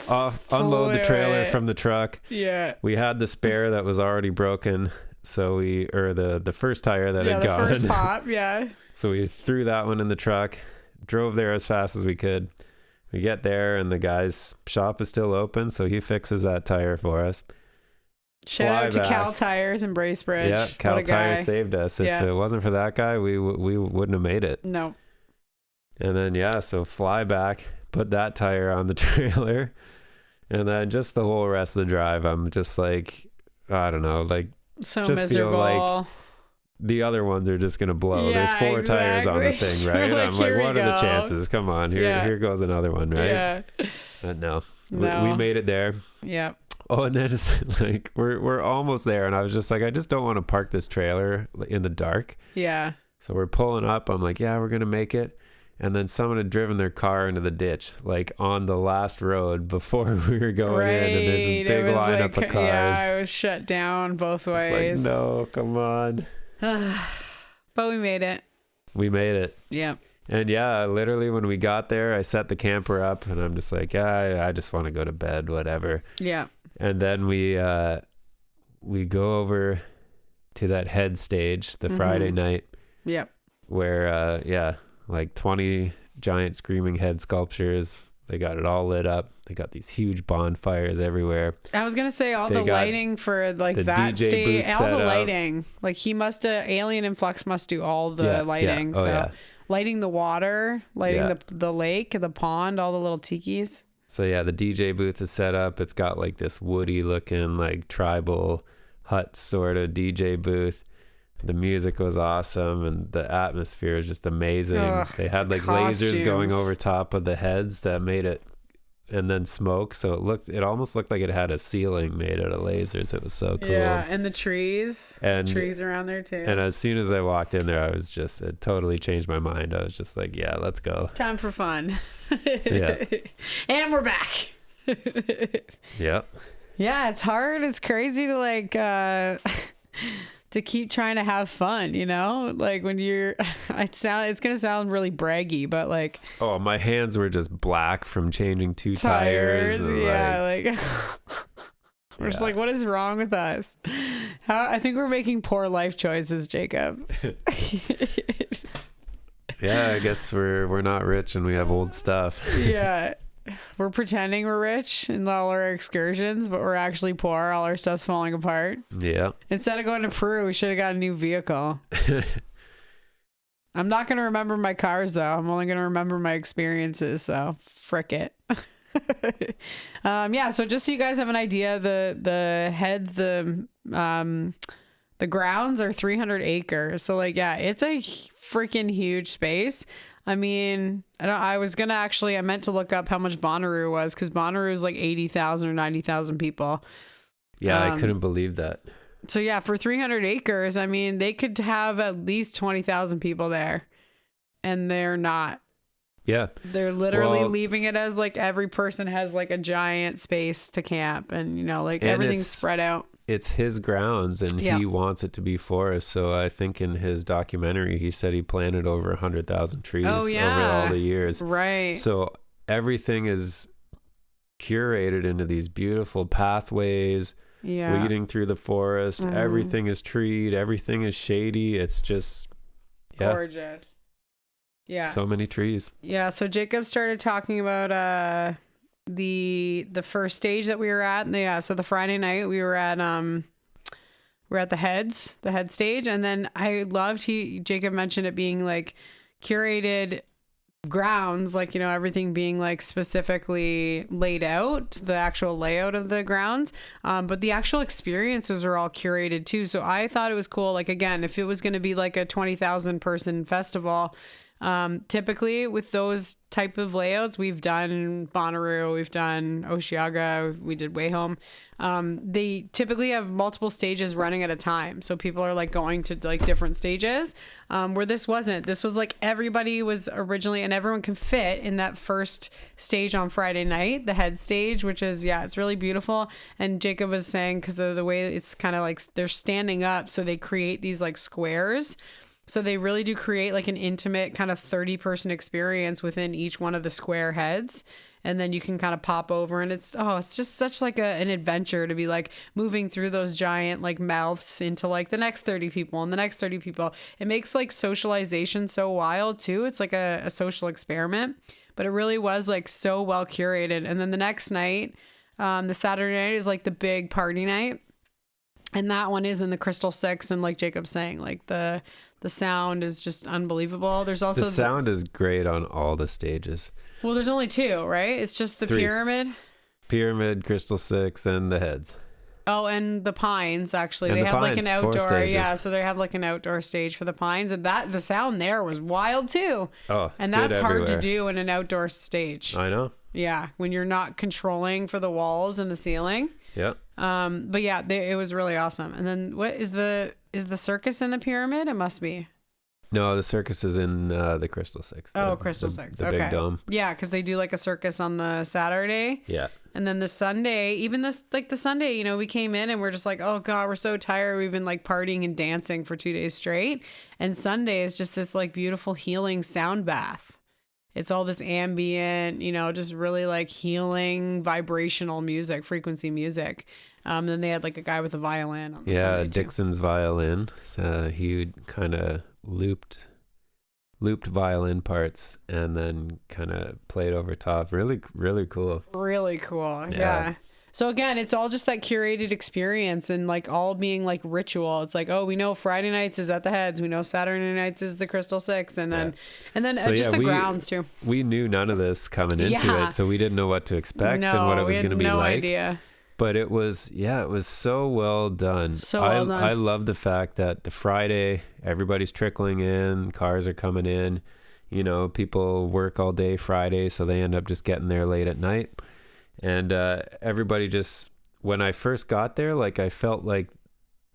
A: unload the trailer from the truck. Yeah. We had the spare that was already broken. So the first tire that had gone.
B: The first pop, yeah.
A: So we threw that one in the truck, drove there as fast as we could. We get there and the guy's shop is still open, so he fixes that tire for us.
B: Shout out to Cal Tires in Bracebridge.
A: Yeah, Cal Tires saved us. If it wasn't for that guy, we wouldn't have made it.
B: No.
A: And then so fly back, put that tire on the trailer, and then just the whole rest of the drive, I'm just like, I don't know, like
B: so
A: just
B: miserable.
A: Feel like the other ones are just gonna blow. There's 4 tires on the thing, right?
B: Like,
A: I'm like, what are the chances? Come on, here goes another one, right?
B: Yeah.
A: But no. We made it there.
B: Yeah.
A: Oh, and then it's like we're almost there, and I was just like, I just don't want to park this trailer in the dark.
B: Yeah.
A: So we're pulling up. I'm like, yeah, we're gonna make it. And then someone had driven their car into the ditch, like on the last road before we were going in, and there's this big lineup of cars.
B: Yeah, it was shut down both ways.
A: It's like, no, come on.
B: But we made it.
A: We made it.
B: Yeah.
A: And yeah, literally when we got there, I set the camper up, and I'm just like, I just want to go to bed, whatever.
B: Yeah.
A: And then we go over to that head stage the Friday night.
B: Yep.
A: Where like 20 giant screaming head sculptures. They got it all lit up. They got these huge bonfires everywhere.
B: I was gonna say all the lighting for like that
A: DJ
B: stage, all the
A: lighting.
B: Like AlienInFlux must do all the lighting. Lighting the water, lighting the lake, the pond, all the little tikis.
A: So yeah, the DJ booth is set up. It's got like this woody looking like tribal hut sort of DJ booth. The music was awesome, and the atmosphere was just amazing. They had like lasers going over top of the heads that made it and then smoke. So it almost looked like it had a ceiling made out of lasers. It was so cool.
B: Yeah, and the trees around there too.
A: And as soon as I walked in there, it totally changed my mind. I was just like, yeah, let's go.
B: Time for fun.
A: Yeah.
B: And we're back.
A: Yeah.
B: Yeah, it's hard. It's crazy to like to keep trying to have fun, you know? Like when you're it's gonna sound really braggy, but like,
A: oh, my hands were just black from changing two tires.
B: Yeah, we're just like, what is wrong with us? I think we're making poor life choices, Jacob.
A: Yeah, I guess we're not rich and we have old stuff.
B: Yeah. We're pretending we're rich in all our excursions, but we're actually poor. All our stuff's falling apart.
A: Yeah.
B: Instead of going to Peru, we should have got a new vehicle. I'm not going to remember my cars, though. I'm only going to remember my experiences, so frick it. Yeah, so just so you guys have an idea, the heads, the grounds are 300 acres. So, like, yeah, it's a freaking huge space. I mean, I meant to look up how much Bonnaroo was, because Bonnaroo is like 80,000 or 90,000 people.
A: Yeah, I couldn't believe that.
B: So yeah, for 300 acres, I mean, they could have at least 20,000 people there, and they're not.
A: Yeah.
B: They're literally leaving it as like every person has like a giant space to camp, and you know, like everything's spread out.
A: It's his grounds, and he wants it to be forest. So I think in his documentary, he said he planted over 100,000 trees over all the years.
B: Right.
A: So everything is curated into these beautiful pathways leading through the forest. Mm-hmm. Everything is treed. Everything is shady. It's just
B: gorgeous. Yeah.
A: So many trees. Yeah.
B: So Jacob started talking about the first stage that we were at. So the Friday night we were at the head stage, and then I loved Jacob mentioned it being like curated grounds, like, you know, everything being like specifically laid out, the actual layout of the grounds, but the actual experiences are all curated too. So I thought it was cool. Like, again, if it was going to be like a 20,000 person festival, typically with those type of layouts, we've done Bonnaroo, we've done Osheaga, we did Way Home. They typically have multiple stages running at a time. So people are like going to like different stages, where this wasn't. This was like everybody was originally, and everyone can fit in that first stage on Friday night, the head stage, which is, it's really beautiful. And Jacob was saying, because of the way it's kind of like they're standing up, so they create these like squares. So they really do create like an intimate kind of 30-person experience within each one of the square heads. And then you can kind of pop over, and it's just such like an adventure to be like moving through those giant like mouths into like the next 30 people and the next 30 people. It makes like socialization so wild too. It's like a social experiment, but it really was like so well curated. And then the next night, the Saturday night, is like the big party night. And that one is in the Crystal Six. And like Jacob's saying, like the sound is just unbelievable. There's also
A: the sound is great on all the stages.
B: Well, there's only two, right? It's just the Pyramid,
A: Crystal Six, and the heads.
B: Oh, and the Pines, actually.
A: And
B: they
A: the
B: have
A: Pines,
B: like an outdoor,
A: 4 stages.
B: so they have like an outdoor stage for the Pines, and the sound there was wild too.
A: Oh,
B: and that's hard to do in an outdoor stage.
A: I know.
B: Yeah, when you're not controlling for the walls and the ceiling.
A: Yeah.
B: But yeah, it was really awesome. And then what is the circus in the Pyramid? It must be.
A: No, the circus is in the Crystal Six.
B: Crystal Six.
A: The
B: okay.
A: big dome.
B: Yeah, because they do like a circus on the Saturday.
A: Yeah.
B: And then the Sunday, even this, like the Sunday, you know, we came in and we're just like, oh God, we're so tired. We've been like partying and dancing for 2 days straight. And Sunday is just this like beautiful healing sound bath. It's all this ambient, you know, just really like healing vibrational music, frequency music. Then they had like a guy with a violin on the Sunday
A: Dixon's violin. He would kind of looped violin parts and then kind of played over top. Really, really cool.
B: Really cool. Yeah. So again, it's all just that curated experience and like all being like ritual. It's like, oh, we know Friday nights is at the heads. We know Saturday nights is the Crystal Six. And then just the grounds too.
A: We knew none of this coming into it. So we didn't know what to expect and what it was going to be like.
B: No idea.
A: But it was so well done.
B: Well done.
A: I love the fact that the Friday, everybody's trickling in, cars are coming in, you know, people work all day Friday, so they end up just getting there late at night. And everybody just, when I first got there, like I felt like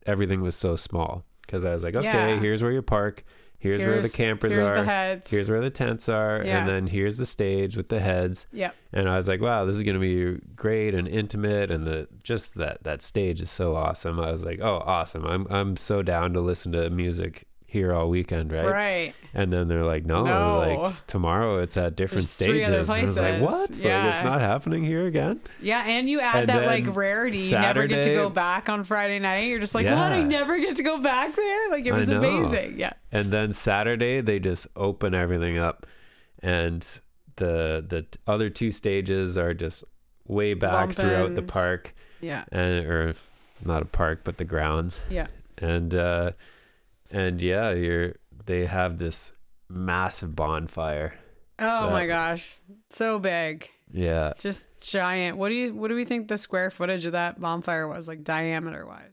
A: everything was so small, because I was like, okay, here's where you park. Here's where the campers
B: here's
A: are.
B: The heads.
A: Here's where the tents are. And then here's the stage with the heads.
B: Yep.
A: And I was like, wow, this is going to be great and intimate. And that stage is so awesome. I was like, oh, awesome. I'm so down to listen to music here all weekend, right?
B: Right.
A: And then they're like, no. Like tomorrow it's at different
B: There's 3 other
A: stages. And I was like, what?
B: Yeah.
A: Like, it's not happening here again?
B: Yeah, and you add that like rarity.
A: Saturday,
B: you never get to go back on Friday night. You're just like, what? I never get to go back there? Like, it was amazing. Yeah.
A: And then Saturday, they just open everything up. And the other 2 stages are just way back throughout the park.
B: Yeah.
A: Or not a park, but the grounds.
B: Yeah.
A: And yeah, they have this massive bonfire.
B: Oh my gosh. So big.
A: Yeah.
B: Just giant. What do we think the square footage of that bonfire was, like, diameter wise?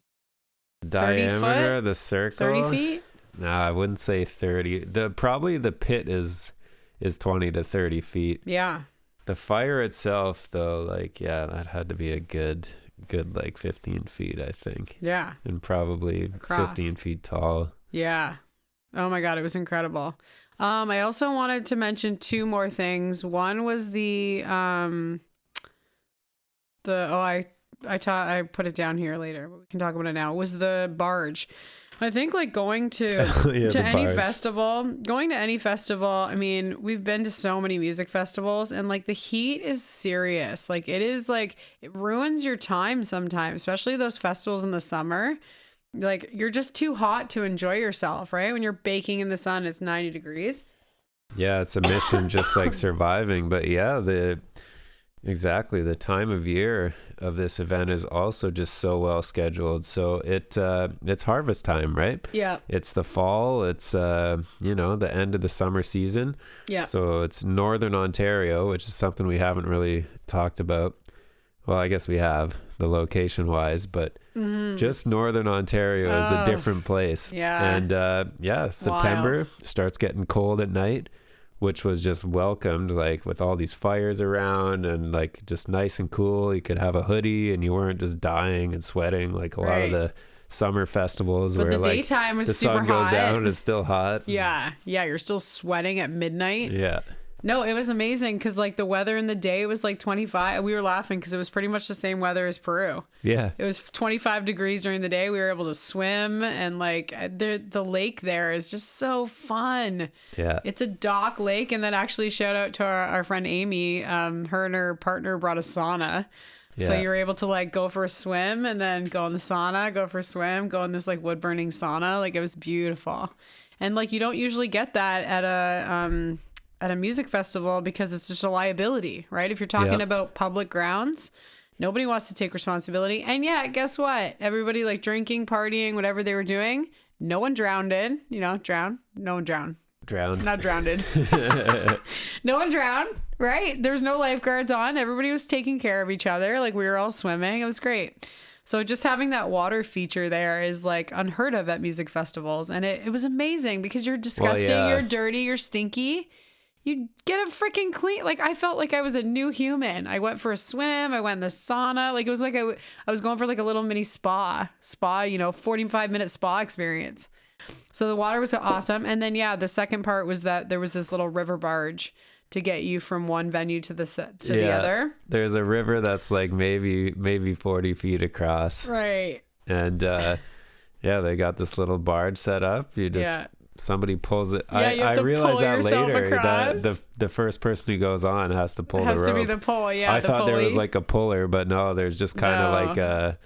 A: Diameter, the circle.
B: 30 feet?
A: No, I wouldn't say 30. Probably the pit is 20 to 30 feet.
B: Yeah.
A: The fire itself, though, like, yeah, that had to be a good like 15 feet, I think.
B: Yeah.
A: And probably 15 feet tall.
B: Yeah. Oh my God, it was incredible. I also wanted to mention 2 more things. One was I put it down here later, but we can talk about it now. Was the barge. I think, like, going to any festival, I mean, we've been to so many music festivals, and like the heat is serious. Like, it is, like, it ruins your time sometimes, especially those festivals in the summer. Like, you're just too hot to enjoy yourself, right? When you're baking in the sun, it's 90 degrees.
A: Yeah, it's a mission just like surviving. But yeah, exactly the time of year of this event is also just so well scheduled. So it's harvest time, right?
B: Yeah.
A: It's the fall. It's the end of the summer season.
B: Yeah.
A: So it's Northern Ontario, which is something we haven't really talked about. Well, I guess we have, the location wise, but just Northern Ontario is a different place.
B: Yeah.
A: And September
B: Wild.
A: starts getting cold at night, which was just welcomed, like with all these fires around and like just nice and cool. You could have a hoodie and you weren't just dying and sweating like a lot of the summer festivals,
B: but
A: where
B: the
A: like
B: daytime was
A: the
B: super
A: sun goes
B: hot.
A: down and it's still hot.
B: Yeah. You're still sweating at midnight.
A: Yeah.
B: No, it was amazing because, like, the weather in the day was like 25. We were laughing because it was pretty much the same weather as Peru.
A: Yeah.
B: It was 25 degrees during the day. We were able to swim, and like the lake there is just so fun.
A: Yeah.
B: It's a dock lake, and then actually shout out to our friend Amy. Her and her partner brought a sauna. So you were able to like go for a swim and then go in the sauna, go for a swim, go in this like wood burning sauna. Like, it was beautiful. And like, you don't usually get that at a music festival because it's just a liability, right? If you're talking about public grounds, nobody wants to take responsibility. And yeah, guess what? Everybody like drinking, partying, whatever they were doing, no one drowned in, drowned. No one drowned.
A: Drowned.
B: Not drowned. No one drowned, right? There's no lifeguards on. Everybody was taking care of each other. Like, we were all swimming. It was great. So just having that water feature there is like unheard of at music festivals. And it was amazing because you're disgusting, you're dirty, you're stinky. You get a freaking clean. Like, I felt like I was a new human. I went for a swim. I went in the sauna. Like, it was like I was going for like a little mini spa, 45-minute spa experience. So the water was awesome. And then, the second part was that there was this little river barge to get you from one venue to the other. There's
A: a river that's like maybe 40 feet across.
B: Right.
A: And they got this little barge set up. You just somebody pulls it.
B: Yeah,
A: I realized that later that the first person who goes on has to pull the rope.
B: Has to be the pull. Yeah,
A: I thought there was like a puller, but no, there's just kind of like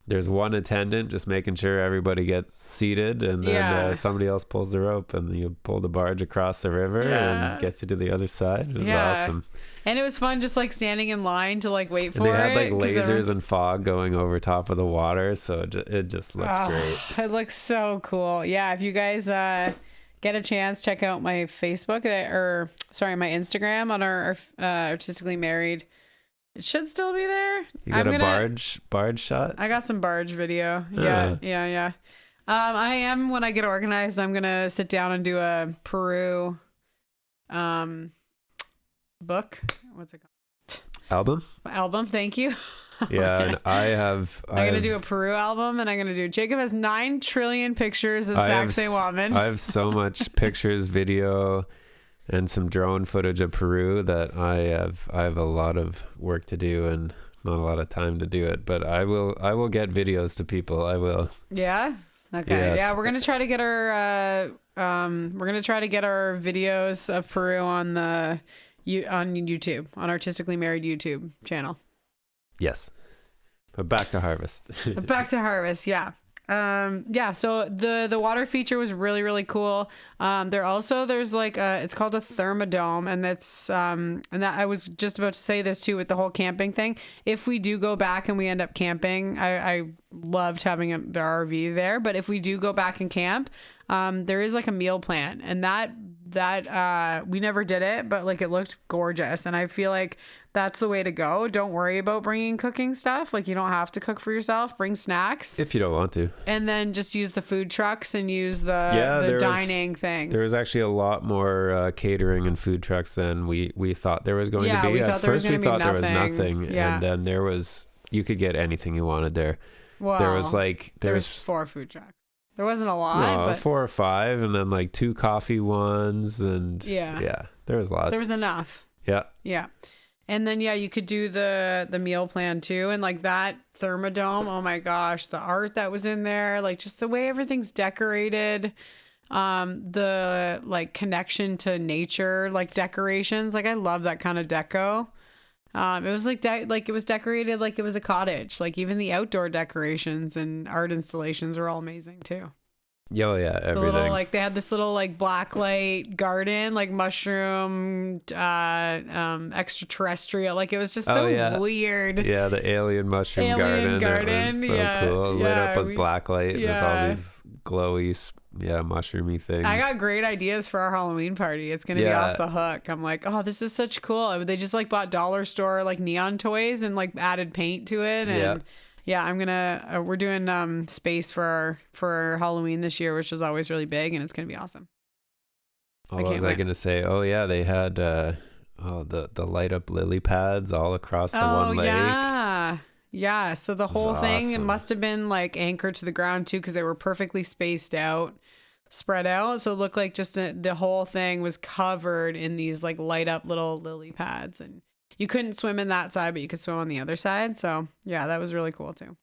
A: there's one attendant just making sure everybody gets seated, and then somebody else pulls the rope, and you pull the barge across the river and gets you to the other side. It was awesome.
B: And it was fun just like standing in line to like wait for it.
A: They had like lasers and fog going over top of the water, so it just looked great.
B: It looks so cool. Yeah, if you guys get a chance, check out my Facebook my Instagram on our Artistically Married. It should still be there.
A: You got a barge shot?
B: I got some barge video. Yeah. I am, when I get organized, I'm gonna sit down and do a Peru book. What's it called?
A: album.
B: Thank you.
A: Yeah, and
B: I'm gonna do a Peru album, and I'm gonna do. Jacob has 9 trillion pictures of Sacsayhuaman.
A: I have so much pictures, video, and some drone footage of Peru that I have a lot of work to do and not a lot of time to do it. But I will get videos to people. I will.
B: Yeah. Okay.
A: Yes.
B: Yeah, we're gonna try to get our videos of Peru on YouTube, on Artistically Married YouTube channel.
A: Yes. But back to harvest.
B: Yeah. So the water feature was really, really cool. There's like it's called a thermodome, and that's and that I was just about to say this too with the whole camping thing. If we do go back and we end up camping, I loved having the RV there, but if we do go back and camp, there is like a meal plan, and that we never did it, but like it looked gorgeous, and I feel like that's the way to go. Don't worry about bringing cooking stuff. Like, you don't have to cook for yourself. Bring snacks
A: If you don't want to.
B: and then just use the food trucks and use the dining thing.
A: There was actually a lot more catering and food trucks than we thought there was going to be. At first we thought there was nothing.
B: Yeah.
A: And then you could get anything you wanted there.
B: Well,
A: There was
B: 4 food trucks. There wasn't a lot, but
A: 4 or 5, and then like 2 coffee ones, and yeah, there was lots.
B: there was enough.
A: Yeah.
B: Yeah. And then, you could do the meal plan too. And like that thermodome, oh my gosh, the art that was in there, like just the way everything's decorated, the like connection to nature, like decorations. Like I love that kind of deco. It was like it was decorated like it was a cottage. Like even the outdoor decorations and art installations are all amazing too.
A: Oh yeah, everything.
B: They had this little like blacklight garden, like mushroom, extraterrestrial. Like it was just so weird.
A: Yeah, the alien mushroom garden. It was so cool. Lit up with blacklight with all these glowy, mushroomy things.
B: I got great ideas for our Halloween party. It's gonna be off the hook. I'm like, oh, this is such cool. They just like bought dollar store like neon toys and like added paint to it, and I'm gonna we're doing space for our Halloween this year, which was always really big, and it's gonna be awesome.
A: What was I gonna say? Oh yeah, they had the light up lily pads all across the one lake.
B: Yeah. So the whole thing, it must have been like anchored to the ground too, because they were perfectly spaced out, spread out. So it looked like just the whole thing was covered in these like light up little lily pads, and you couldn't swim in that side, but you could swim on the other side. So yeah, that was really cool too.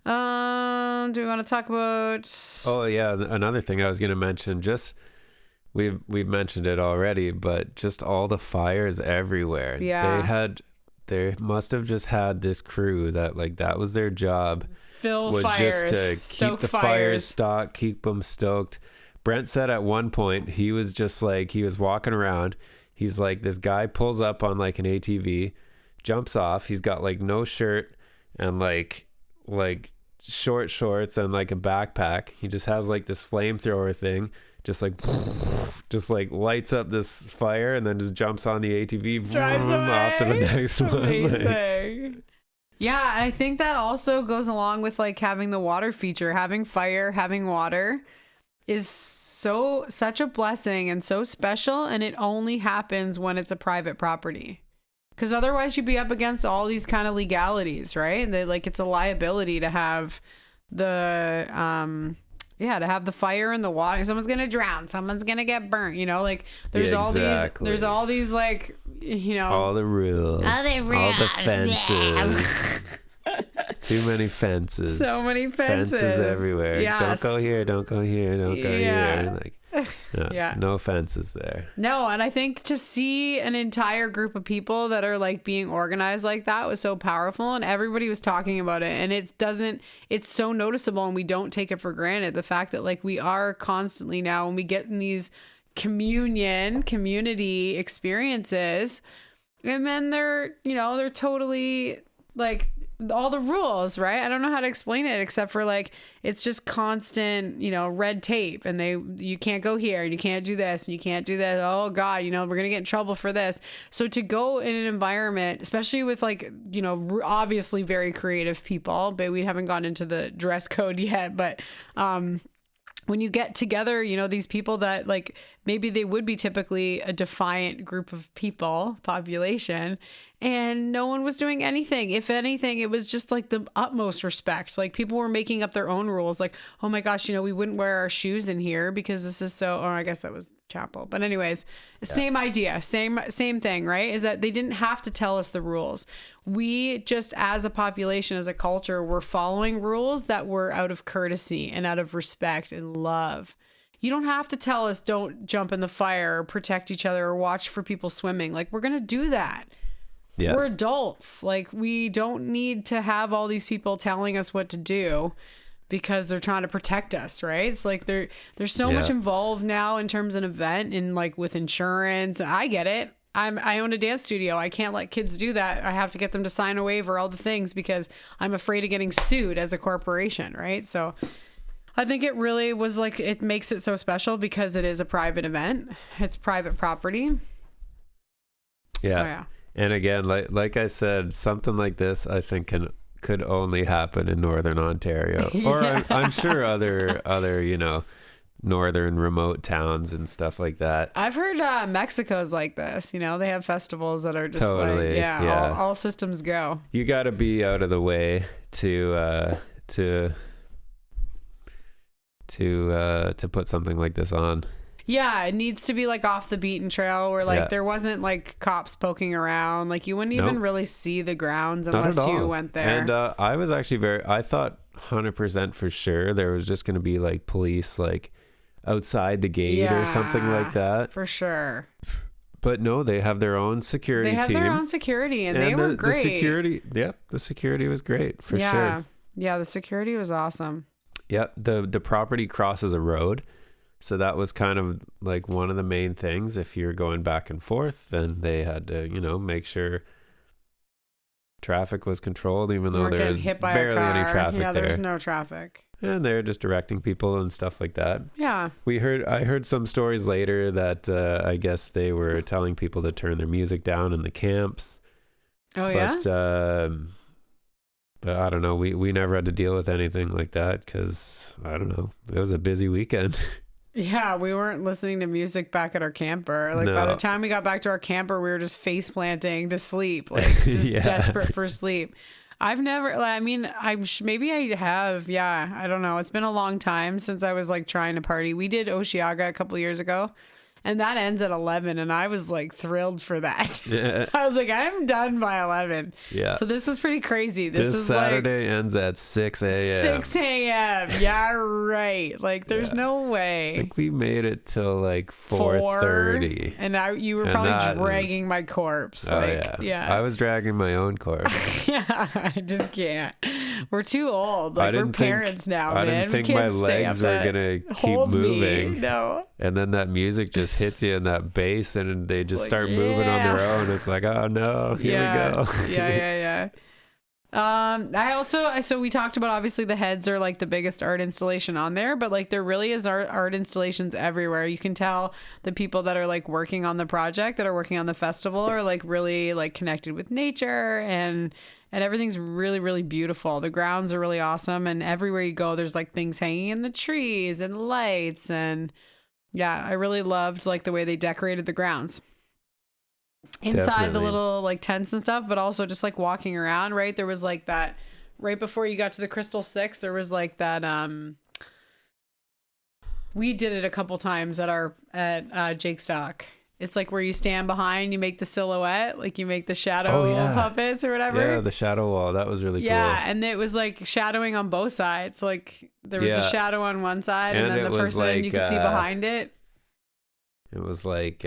B: Do we want to talk about?
A: Oh yeah, another thing I was going to mention. Just we've mentioned it already, but just all the fires everywhere.
B: Yeah,
A: they must have just had this crew that was their job.
B: Fill fires,
A: just to keep the fires stocked, keep them stoked. Brent said at one point he was just like, he was walking around. He's like, this guy pulls up on like an ATV, jumps off. He's got like no shirt and like short shorts and like a backpack. He just has like this flamethrower thing, just like lights up this fire and then just jumps on the ATV,
B: drives
A: off to the next
B: one. Yeah, I think that also goes along with like having the water feature. Having fire, having water is such a blessing and so special, and it only happens when it's a private property, because otherwise you'd be up against all these kind of legalities, right? It's a liability to have the to have the fire and the water. Someone's gonna drown, someone's gonna get burnt, there's all these like,
A: all the rules, all the fences. Too many fences.
B: So many fences.
A: Fences everywhere.
B: Yes.
A: Don't go here. Don't go here. Don't go here. No fences there.
B: No, and I think to see an entire group of people that are like being organized like that was so powerful, and everybody was talking about it, and it's so noticeable, and we don't take it for granted. The fact that like we are constantly now, when we get in these community experiences, and then they're totally like all the rules, right? I don't know how to explain it except for like it's just constant, red tape, and you can't go here and you can't do this and you can't do that. Oh God, we're gonna get in trouble for this. So to go in an environment, especially with like, obviously very creative people, but we haven't gone into the dress code yet, but when you get together, you know, these people that like maybe they would be typically a defiant group of people, population, and no one was doing anything. If anything, it was just like the utmost respect. Like people were making up their own rules. Like, oh my gosh, you know, we wouldn't wear our shoes in here because this is so, or I guess that was chapel. But anyways, same idea, same thing, right? Is that they didn't have to tell us the rules. We just, as a population, as a culture, were following rules that were out of courtesy and out of respect and love. You don't have to tell us don't jump in the fire or protect each other or watch for people swimming. Like, we're going to do that. Yeah. We're adults. Like, we don't need to have all these people telling us what to do because they're trying to protect us, right? It's like there's so much involved now in terms of an event and like with insurance. I get it. I own a dance studio. I can't let kids do that. I have to get them to sign a waiver, all the things, because I'm afraid of getting sued as a corporation, right? So I think it really was like, it makes it so special because it is a private event. It's private property.
A: Yeah.
B: So, yeah.
A: And again, like I said, something like this, I think could only happen in Northern Ontario, or I'm sure other, you know, northern remote towns and stuff like that.
B: I've heard Mexico's like this. You know, they have festivals that are just
A: totally,
B: like, all systems go.
A: You got to be out of the way to put something like this on.
B: Yeah, it needs to be like off the beaten trail where like there wasn't like cops poking around. Like you wouldn't even really see the grounds unless you went there.
A: And I was actually I thought 100% for sure there was just going to be like police like outside the gate or something like that.
B: For sure.
A: But no, they have their own security team. They have
B: their own security and they were great.
A: The security was great for sure.
B: Yeah, the security was awesome.
A: Yeah, the property crosses a road. So that was kind of like one of the main things. If you're going back and forth, then they had to, you know, make sure traffic was controlled, even though there was barely any traffic there.
B: Yeah, there was no traffic.
A: And they're just directing people and stuff like that.
B: Yeah.
A: I heard some stories later that I guess they were telling people to turn their music down in the camps.
B: Oh, yeah?
A: But I don't know. We never had to deal with anything like that because, I don't know, it was a busy weekend.
B: Yeah, we weren't listening to music back at our camper. Like by the time we got back to our camper, we were just face planting to sleep, like just desperate for sleep. I've never, I mean, maybe I have. Yeah, I don't know. It's been a long time since I was like trying to party. We did Osheaga a couple years ago. And that ends at 11, and I was like thrilled for that. Yeah. I was like, I'm done by 11. Yeah. So this was pretty crazy. This is
A: Saturday ends at 6 a.m.
B: 6 a.m. Yeah, right. Like, there's no way.
A: I think we made it till like 4:30.
B: And you were probably dragging my corpse.
A: Oh,
B: like,
A: yeah. I was dragging my own corpse.
B: Yeah, I just can't. We're too old. Like, we're parents now, man.
A: I didn't think my legs were going to keep moving.
B: No.
A: And then that music just hits you in that bass and they just start moving on their own. It's like, oh no, here we go.
B: Yeah. So we talked about, obviously the heads are like the biggest art installation on there, but like there really is art installations everywhere. You can tell the people that are like working on the project, that are working on the festival, are like really like connected with nature, and everything's really, really beautiful. The grounds are really awesome, and everywhere you go, there's like things hanging in the trees and lights, and yeah, I really loved like the way they decorated the grounds inside the little like tents and stuff, but also just like walking around, right? There was like that right before you got to the Crystal Six, there was like that we did it a couple times at Jake Stock. It's like where you stand behind, you make the silhouette, like you make the shadow puppets or whatever.
A: Yeah, the shadow wall. That was really cool.
B: Yeah, and it was like shadowing on both sides. Like there was a shadow on one side, and then the person you could see behind it.
A: It was like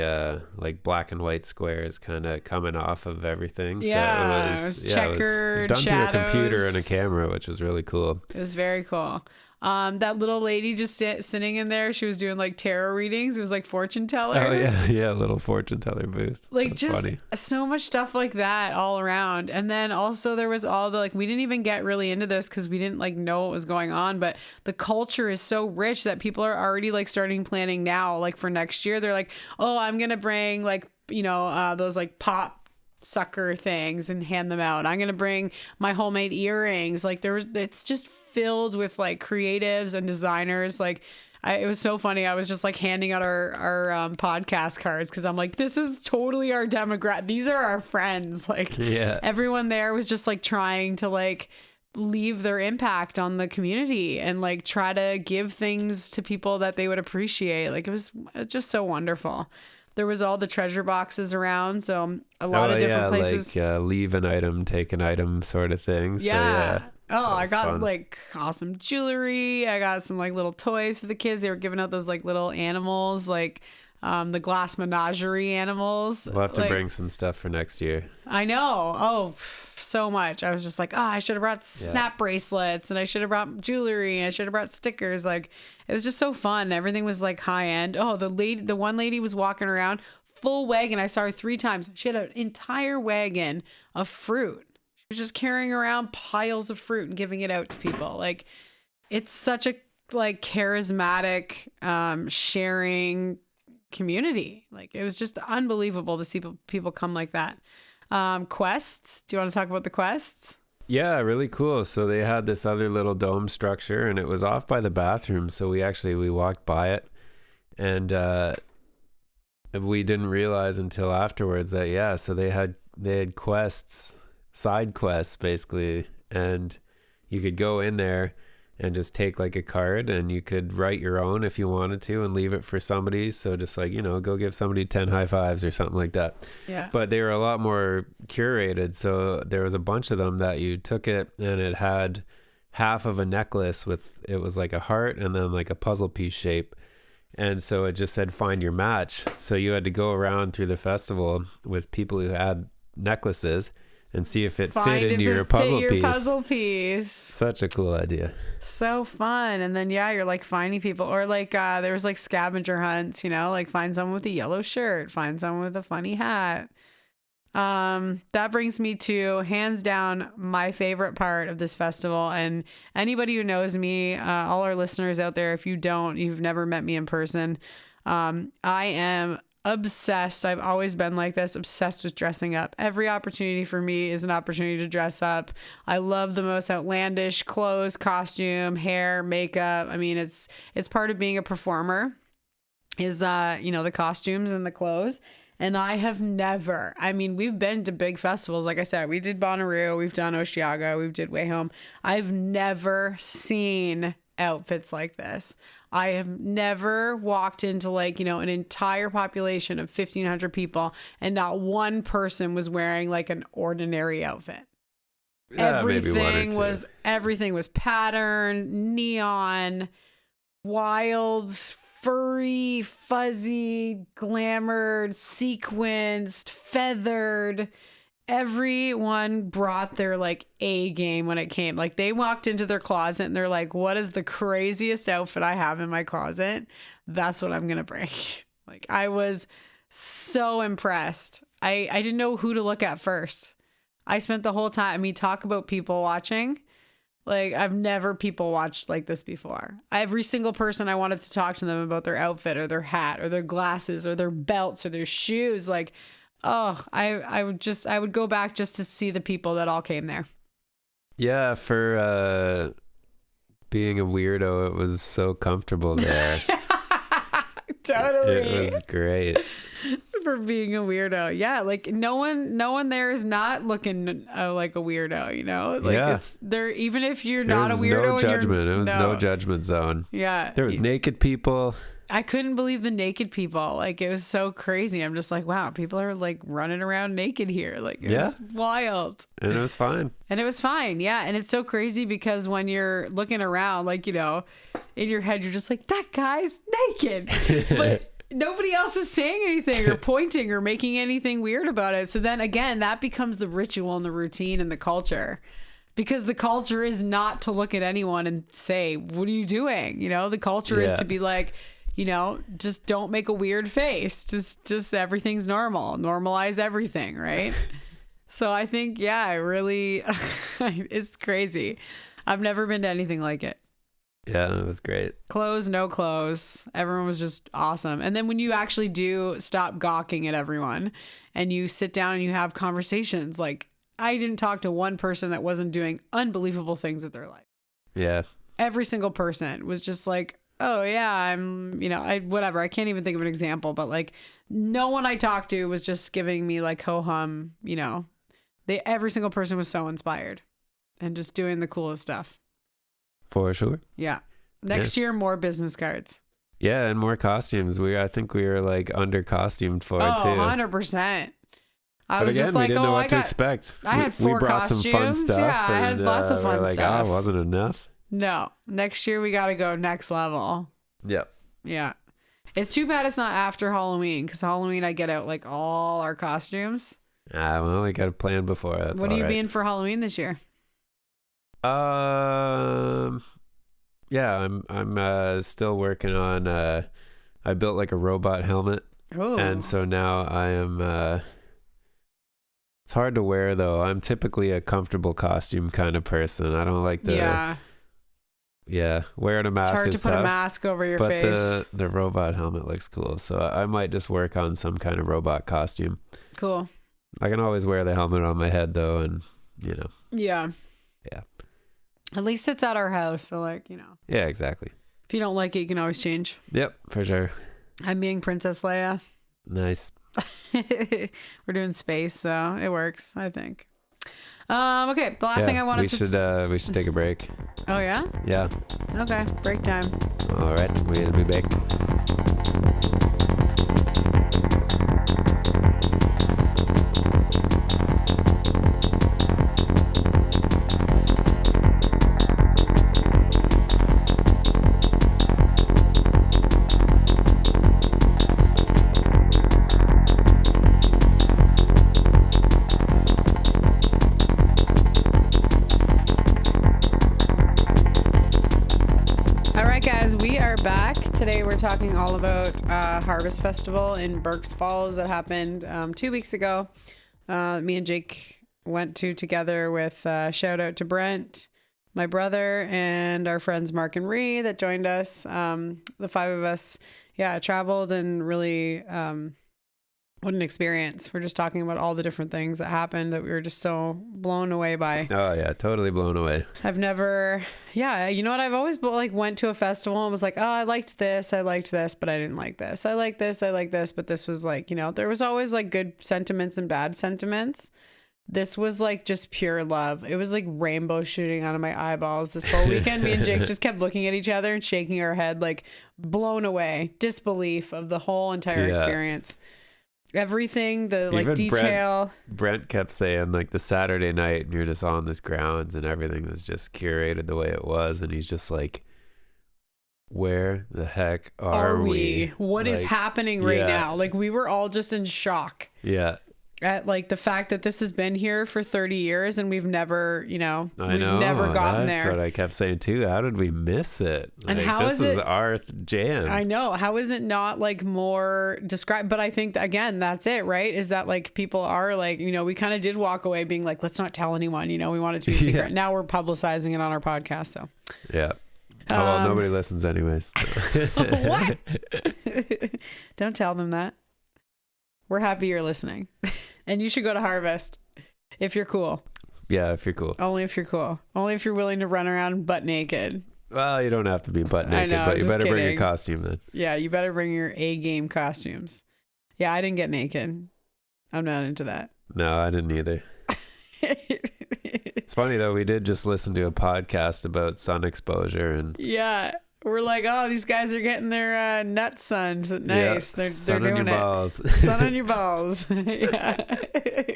A: black and white squares kind of coming off of everything.
B: Yeah, so it was checkered,
A: it was done
B: shadows.
A: through a computer and a camera, which was really cool.
B: It was very cool. That little lady just sitting in there, she was doing like tarot readings. It was like fortune teller.
A: Oh yeah, little fortune teller booth.
B: Like just funny. So much stuff like that all around. And then also there was all the like, we didn't even get really into this because we didn't like know what was going on, but the culture is so rich that people are already like starting planning now, like for next year. They're like, oh, I'm gonna bring like, you know, those like pop sucker things and hand them out. I'm gonna bring my homemade earrings. Like it's just filled with like creatives and designers. Like it was so funny. I was just like handing out our podcast cards because I'm like, this is totally our demographic. These are our friends. Like, everyone there was just like trying to like leave their impact on the community and like try to give things to people that they would appreciate. Like, it was just so wonderful. There was all the treasure boxes around, so a lot of different places.
A: Like leave an item, take an item sort of thing.
B: Yeah.
A: So,
B: oh, I got
A: fun.
B: like awesome jewelry. I got some like little toys for the kids. They were giving out those like little animals, like the glass menagerie animals.
A: We'll have to
B: like,
A: bring some stuff for next year.
B: I know. Oh, so much. I was just like, I should have brought snap bracelets, and I should have brought jewelry, and I should have brought stickers. Like, it was just so fun. Everything was like high end. Oh, the one lady was walking around full wagon. I saw her 3 times. She had an entire wagon of fruit. She was just carrying around piles of fruit and giving it out to people. Like, it's such a like charismatic, sharing community. Like, it was just unbelievable to see people come like that. Quests. Do you want to talk about the quests?
A: Yeah, really cool. So they had this other little dome structure, and it was off by the bathroom. So we walked by it, and we didn't realize until afterwards that so they had quests, side quests basically, and you could go in there and just take like a card, and you could write your own if you wanted to and leave it for somebody. So just like, go give somebody 10 high fives or something like that.
B: Yeah.
A: But they were a lot more curated. So there was a bunch of them that you took it, and it had half of a necklace it was like a heart and then like a puzzle piece shape. And so it just said, find your match. So you had to go around through the festival with people who had necklaces and see if it fit into your puzzle piece. Such a cool idea.
B: So fun. And then you're like finding people, or like there was like scavenger hunts, like find someone with a yellow shirt, find someone with a funny hat. That brings me to, hands down, my favorite part of this festival. And anybody who knows me, all our listeners out there, if you don't, you've never met me in person. I am obsessed. I've always been like this, obsessed with dressing up. Every opportunity for me is an opportunity to dress up. I love the most outlandish clothes, costume, hair, makeup. I mean, it's part of being a performer is, the costumes and the clothes. And I have never, we've been to big festivals. Like I said, we did Bonnaroo, we've done Osheaga, we've did Way Home. I've never seen outfits like this. I have never walked into like, an entire population of 1,500 people and not one person was wearing like an ordinary outfit.
A: Yeah,
B: everything was patterned, neon, wild, furry, fuzzy, glamored, sequenced, feathered. Everyone brought their like A game when it came. Like, they walked into their closet and they're like, what is the craziest outfit I have in my closet? That's what I'm going to bring. Like, I was so impressed. I didn't know who to look at first. I spent the whole time, talk about people watching. Like, I've never people watched like this before. Every single person, I wanted to talk to them about their outfit or their hat or their glasses or their belts or their shoes. Like, oh, I would go back just to see the people that all came there.
A: Yeah, for being a weirdo, it was so comfortable there.
B: Totally.
A: It was great.
B: For being a weirdo. Yeah, like no one there is not looking like a weirdo, like it's there. Even if you're not a weirdo,
A: no judgment. It was no judgment zone.
B: Yeah,
A: there was naked people.
B: I couldn't believe the naked people. Like, it was so crazy. I'm just like, wow, people are like running around naked here. Like, it was wild.
A: And it was fine.
B: Yeah. And it's so crazy because when you're looking around, like, in your head, you're just like, that guy's naked. But nobody else is saying anything or pointing or making anything weird about it. So then again, that becomes the ritual and the routine and the culture. Because the culture is not to look at anyone and say, what are you doing? The culture is to be like, just don't make a weird face. Just everything's normal. Normalize everything, right? So I think, really, it's crazy. I've never been to anything like it.
A: Yeah, it was great.
B: Clothes, no clothes. Everyone was just awesome. And then when you actually do stop gawking at everyone and you sit down and you have conversations, like, I didn't talk to one person that wasn't doing unbelievable things with their life.
A: Yeah.
B: Every single person was just like oh yeah, I'm, whatever. I can't even think of an example, but like no one I talked to was just giving me like ho-hum, every single person was so inspired and just doing the coolest stuff.
A: For sure.
B: Yeah. Next year, more business cards.
A: Yeah, and more costumes. I think we were like under costumed for it too.
B: 100%.
A: But
B: was
A: again,
B: just like,
A: we didn't know what to expect.
B: I had 4
A: we brought
B: costumes.
A: some fun stuff.
B: Yeah, I had lots of fun stuff.
A: Oh, wasn't enough.
B: No, next year we got to go next level.
A: Yep.
B: Yeah. It's too bad it's not after Halloween, because Halloween I get out like all our costumes.
A: Well, we got a plan before. That's
B: what are you
A: right.
B: being for Halloween this year?
A: Yeah, I'm still working on. I built like a robot helmet, and so now I am. It's hard to wear though. I'm typically a comfortable costume kind of person. I don't like the. Yeah, wearing a mask.
B: It's hard
A: is
B: to put
A: tough,
B: a mask over your
A: but
B: face.
A: the robot helmet looks cool, so I might just work on some kind of robot costume.
B: Cool.
A: I can always wear the helmet on my head though, and
B: Yeah.
A: Yeah.
B: At least it's at our house, so like,
A: Yeah, exactly.
B: If you don't like it, you can always change.
A: Yep, for sure.
B: I'm being Princess Leia.
A: Nice.
B: We're doing space, so it works, I think. Okay, the last thing I wanted
A: we should take a break.
B: Oh yeah?
A: Yeah.
B: Okay, break time.
A: All right, we'll be back.
B: Today we're talking all about Harvest Festival in Burk's Falls that happened 2 weeks ago. Me and Jake went to together with shout out to Brent, my brother, and our friends Mark and Ree that joined us. The 5 of us, traveled and really what an experience. We're just talking about all the different things that happened that we were just so blown away by.
A: Oh yeah, totally blown away.
B: I've never, I've always like went to a festival and was like, oh, I liked this, but I didn't like this. I like this, but this was like, there was always like good sentiments and bad sentiments. This was like just pure love. It was like rainbow shooting out of my eyeballs this whole weekend. Me and Jake just kept looking at each other and shaking our head, like blown away, disbelief of the whole entire experience. Everything, the like even detail.
A: Brent kept saying like the Saturday night and you're just on this grounds and everything was just curated the way it was, and he's just like, where the heck are we?
B: What is happening right now? Like we were all just in shock.
A: Yeah.
B: At like the fact that this has been here for 30 years and we've never, never gotten there.
A: That's what I kept saying too. How did we miss it?
B: And
A: like,
B: how
A: this is our jam.
B: I know. How is it not like more described? But I think again, that's it, right? Is that like people are like, we kind of did walk away being like, let's not tell anyone, we want it to be secret. Yeah. Now we're publicizing it on our podcast. So
A: yeah. Oh, well, nobody listens anyways.
B: What? Don't tell them that. We're happy you're listening. And you should go to Harvest if you're cool.
A: Yeah, if you're cool.
B: Only if you're cool. Only if you're willing to run around butt naked.
A: Well, you don't have to be butt naked, but you better bring your costume then.
B: Yeah, you better bring your A-game costumes. Yeah, I didn't get naked. I'm not into that.
A: No, I didn't either. It's funny though, we did just listen to a podcast about sun exposure and
B: we're like, oh, these guys are getting their nuts sunned. Nice.
A: Yeah,
B: they're doing
A: on your balls.
B: Sun on your balls. Yeah.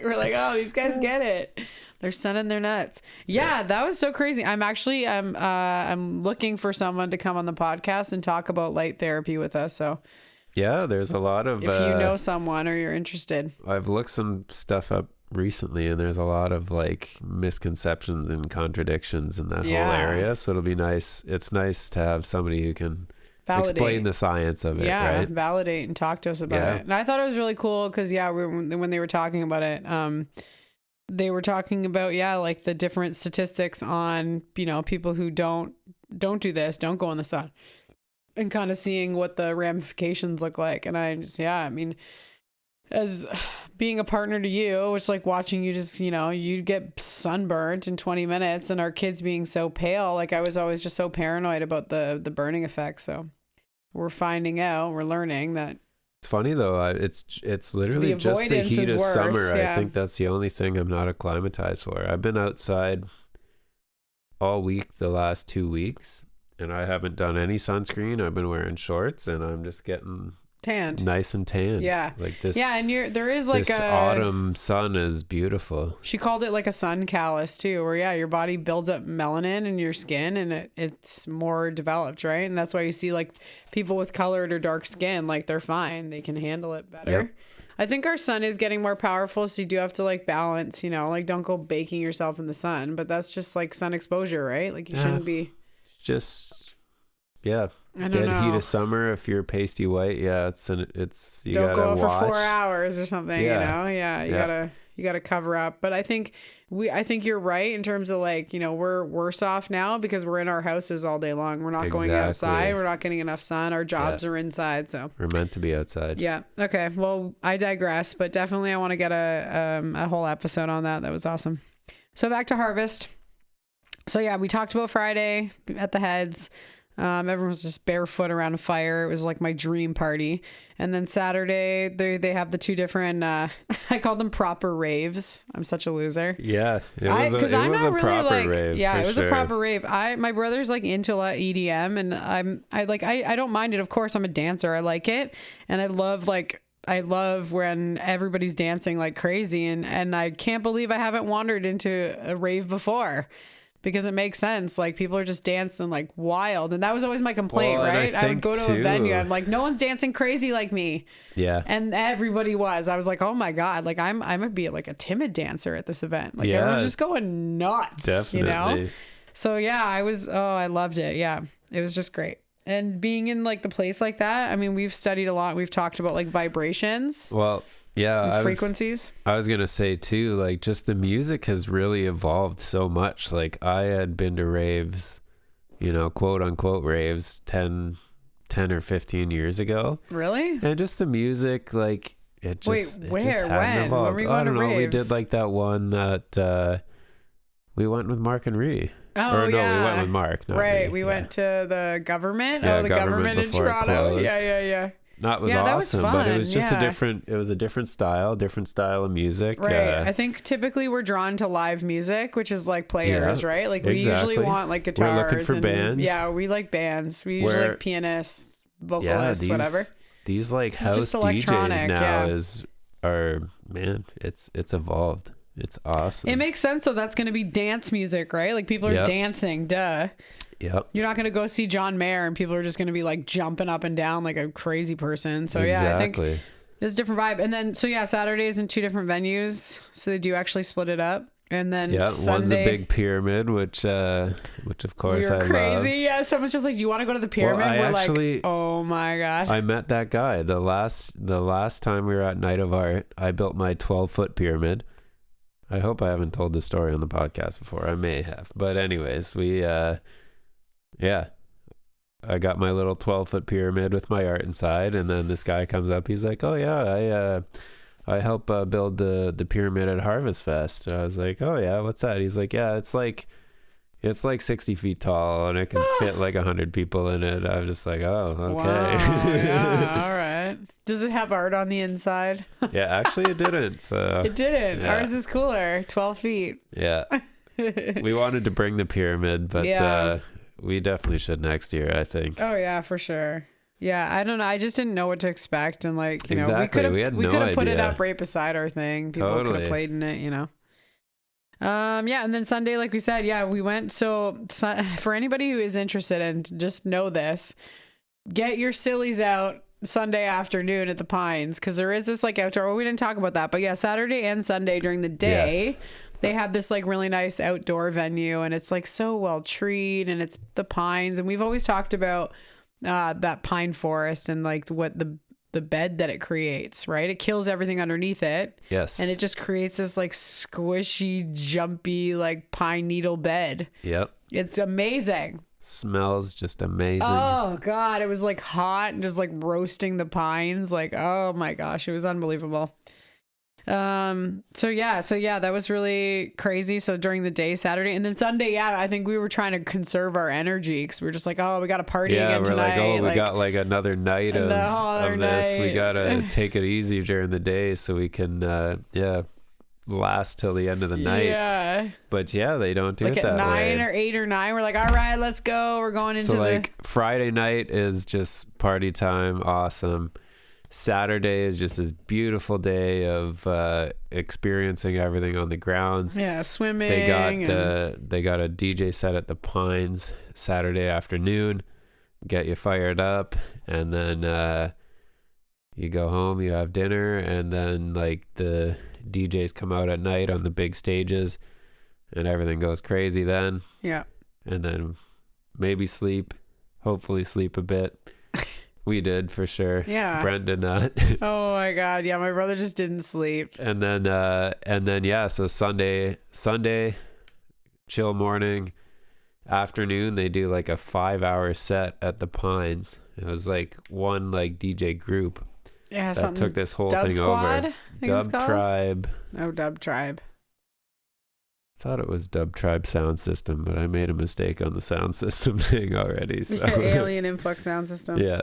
B: We're like, oh, these guys get it. They're sunning their nuts. Yeah, that was so crazy. I'm looking for someone to come on the podcast and talk about light therapy with us. So
A: yeah, there's a lot of
B: if you know someone or you're interested.
A: I've looked some stuff up recently and there's a lot of like misconceptions and contradictions in that whole area, so it'll be nice. It's nice to have somebody who can explain the science of it, right?
B: Validate and talk to us about it. And I thought it was really cool because when they were talking about it, they were talking about like the different statistics on people who don't do this, don't go in the sun, and kind of seeing what the ramifications look like. And I just as being a partner to you, which like watching you just, you get sunburnt in 20 minutes and our kids being so pale. Like I was always just so paranoid about the burning effects. So we're learning that.
A: It's funny though. It's literally just the heat of summer. Yeah. I think that's the only thing I'm not acclimatized for. I've been outside all week the last 2 weeks and I haven't done any sunscreen. I've been wearing shorts and I'm just getting
B: tanned,
A: nice and tanned.
B: Yeah,
A: like this.
B: Yeah, and there is like
A: this autumn sun is beautiful.
B: She called it like a sun callus too, where your body builds up melanin in your skin and it's more developed, right? And that's why you see like people with colored or dark skin, like they're fine, they can handle it better. Yep. I think our sun is getting more powerful, so you do have to like balance, like don't go baking yourself in the sun, but that's just like sun exposure, right? Like you shouldn't be
A: just dead heat of summer. If you're pasty white, you
B: don't go out for 4 hours or something. You gotta cover up. But I think you're right in terms of like, we're worse off now because we're in our houses all day long. We're not going outside. We're not getting enough sun. Our jobs are inside, so
A: we're meant to be outside.
B: Yeah. Okay. Well, I digress, but definitely I want to get a whole episode on that. That was awesome. So back to harvest. So yeah, we talked about Friday at the Heads. Everyone was just barefoot around a fire. It was like my dream party. And then Saturday, they have the two different, I call them proper raves. I'm such a loser.
A: Yeah, it was a proper rave.
B: Yeah, it was
A: sure.
B: a proper rave. My brother's like into a lot of EDM and I don't mind it. Of course, I'm a dancer. I like it. And I love when everybody's dancing like crazy. And I can't believe I haven't wandered into a rave before. Because it makes sense. Like people are just dancing like wild. And that was always my complaint, right? I would go to a venue. I'm like, no one's dancing crazy like me.
A: Yeah.
B: And everybody was. I was like, oh my God. Like I might be like a timid dancer at this event. Like everyone's just going nuts.
A: Definitely.
B: So yeah, I loved it. Yeah. It was just great. And being in like the place like that, I mean, we've studied a lot. We've talked about like vibrations.
A: Well, yeah,
B: frequencies.
A: I was gonna say too, like just the music has really evolved so much. Like I had been to raves, quote unquote raves 10 or 15 years ago.
B: Really?
A: And just the music, like it just
B: when?
A: hadn't evolved.
B: I don't know.
A: We did like that one that we went with Mark and Ree.
B: Oh,
A: or no,
B: yeah.
A: we went with Mark.
B: Right. We went to the government.
A: Yeah,
B: the government in Toronto. Yeah.
A: That was awesome,
B: that was fun.
A: But it was just a different style of music.
B: Right. I think typically we're drawn to live music, which is like players, right? Like we usually want like guitars.
A: We're looking for bands.
B: Yeah, we like bands. We usually like pianists, vocalists, whatever.
A: These like house DJs now it's evolved. It's awesome.
B: It makes sense. So that's going to be dance music, right? Like people are dancing, duh.
A: Yep.
B: You're not going to go see John Mayer and people are just going to be like jumping up and down like a crazy person. So yeah, I think there's a different vibe. And then, so yeah, Saturdays in two different venues. So they do actually split it up. And then Sunday,
A: one's a big pyramid, which of course I
B: crazy.
A: love.
B: Yeah, someone's just like, "Do you want to go to the pyramid?"
A: Well,
B: like, "Oh my gosh!"
A: I met that guy the last time we were at Night of Art. I built my 12-foot pyramid. I hope I haven't told this story on the podcast before. I may have, but anyways, I got my little 12-foot pyramid with my art inside, and then this guy comes up. He's like, "Oh yeah, I help build the pyramid at Harvest Fest." I was like, "Oh yeah, what's that?" He's like, "Yeah, it's like 60 feet tall, and it can fit like 100 people in it." I was just like, "Oh, okay."
B: Wow, yeah, all right. Does it have art on the inside?
A: Yeah, actually, it didn't. So
B: it didn't. Yeah. Ours is cooler, 12 feet.
A: Yeah, we wanted to bring the pyramid, but we definitely should next year, I think.
B: Oh yeah, for sure. Yeah, I don't know. I just didn't know what to expect, and like we could have put it up right beside our thing. People could have played in it, Yeah, and then Sunday, like we said, we went. So for anybody who is interested, and just know this, get your sillies out Sunday afternoon at the Pines, because there is this like outdoor. Well, we didn't talk about that, but yeah, Saturday and Sunday during the day. Yes. They have this like really nice outdoor venue, and it's like so well treed, and it's the pines, and we've always talked about that pine forest and like what the bed that it creates, right? It kills everything underneath it.
A: Yes.
B: And it just creates this like squishy, jumpy, like pine needle bed.
A: Yep.
B: It's amazing.
A: Smells just amazing.
B: Oh God, it was like hot and just like roasting the pines. Like, oh my gosh, it was unbelievable. So yeah, that was really crazy. So during the day, Saturday, and then Sunday, yeah, I think we were trying to conserve our energy because we were just like, oh, we got to party again tonight.
A: Yeah, we're like, oh, we got like another night of this. We got to take it easy during the day so we can, last till the end of the night.
B: Yeah.
A: But yeah, they don't do
B: like
A: it that way.
B: At 9 or 8 or 9, we're like, all right, let's go. We're going into
A: Friday night is just party time. Awesome. Saturday is just this beautiful day of experiencing everything on the grounds.
B: Yeah, swimming.
A: They got a DJ set at the Pines Saturday afternoon, get you fired up, and then you go home, you have dinner, and then like the DJs come out at night on the big stages, and everything goes crazy then.
B: Yeah.
A: And then maybe sleep, hopefully sleep a bit. We did for sure.
B: Yeah.
A: Brent did not.
B: Oh my God. Yeah. My brother just didn't sleep.
A: And then yeah. So Sunday, chill morning, afternoon, they do like a 5-hour set at the Pines. It was like one like DJ group.
B: Yeah.
A: That took this whole
B: Dub
A: thing
B: Squad,
A: over. Dub Tribe.
B: Oh, Dub Tribe.
A: Thought it was Dub Tribe sound system, but I made a mistake on the sound system thing already. So
B: AlienInFlux sound system.
A: Yeah.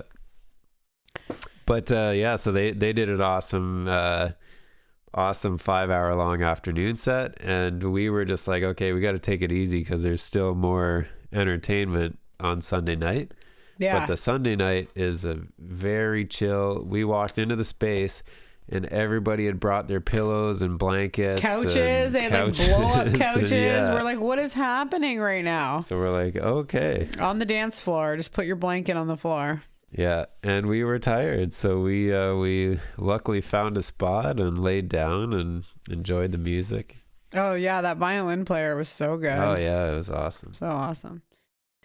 A: But so they did an awesome 5-hour long afternoon set, and we were just like, okay, we got to take it easy because there's still more entertainment on Sunday night.
B: Yeah.
A: But the Sunday night is a very chill. We walked into the space and everybody had brought their pillows and blankets,
B: couches, and like blow up couches.
A: Yeah.
B: We're like, what is happening right now?
A: So we're like, okay,
B: on the dance floor, just put your blanket on the floor.
A: Yeah, and we were tired, so we luckily found a spot and laid down and enjoyed the music.
B: Oh yeah, that violin player was so good.
A: Oh yeah, it was awesome.
B: So awesome.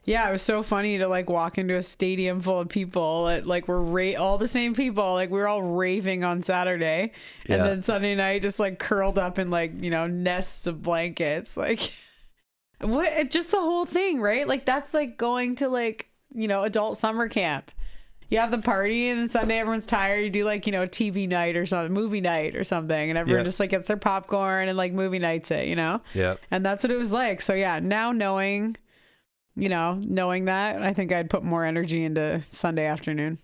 B: Yeah, it was so funny to like walk into a stadium full of people that like were all the same people. Like we were all raving on Saturday, and then Sunday night just like curled up in like, you know, nests of blankets. Like what? Just the whole thing, right? Like that's like going to like, you know, adult summer camp. You have the party, and then Sunday everyone's tired. You do like, you know, TV night or something, movie night or something, and everyone just like gets their popcorn and like movie nights it, you know?
A: Yeah.
B: And that's what it was like. So yeah, now knowing that, I think I'd put more energy into Sunday afternoon.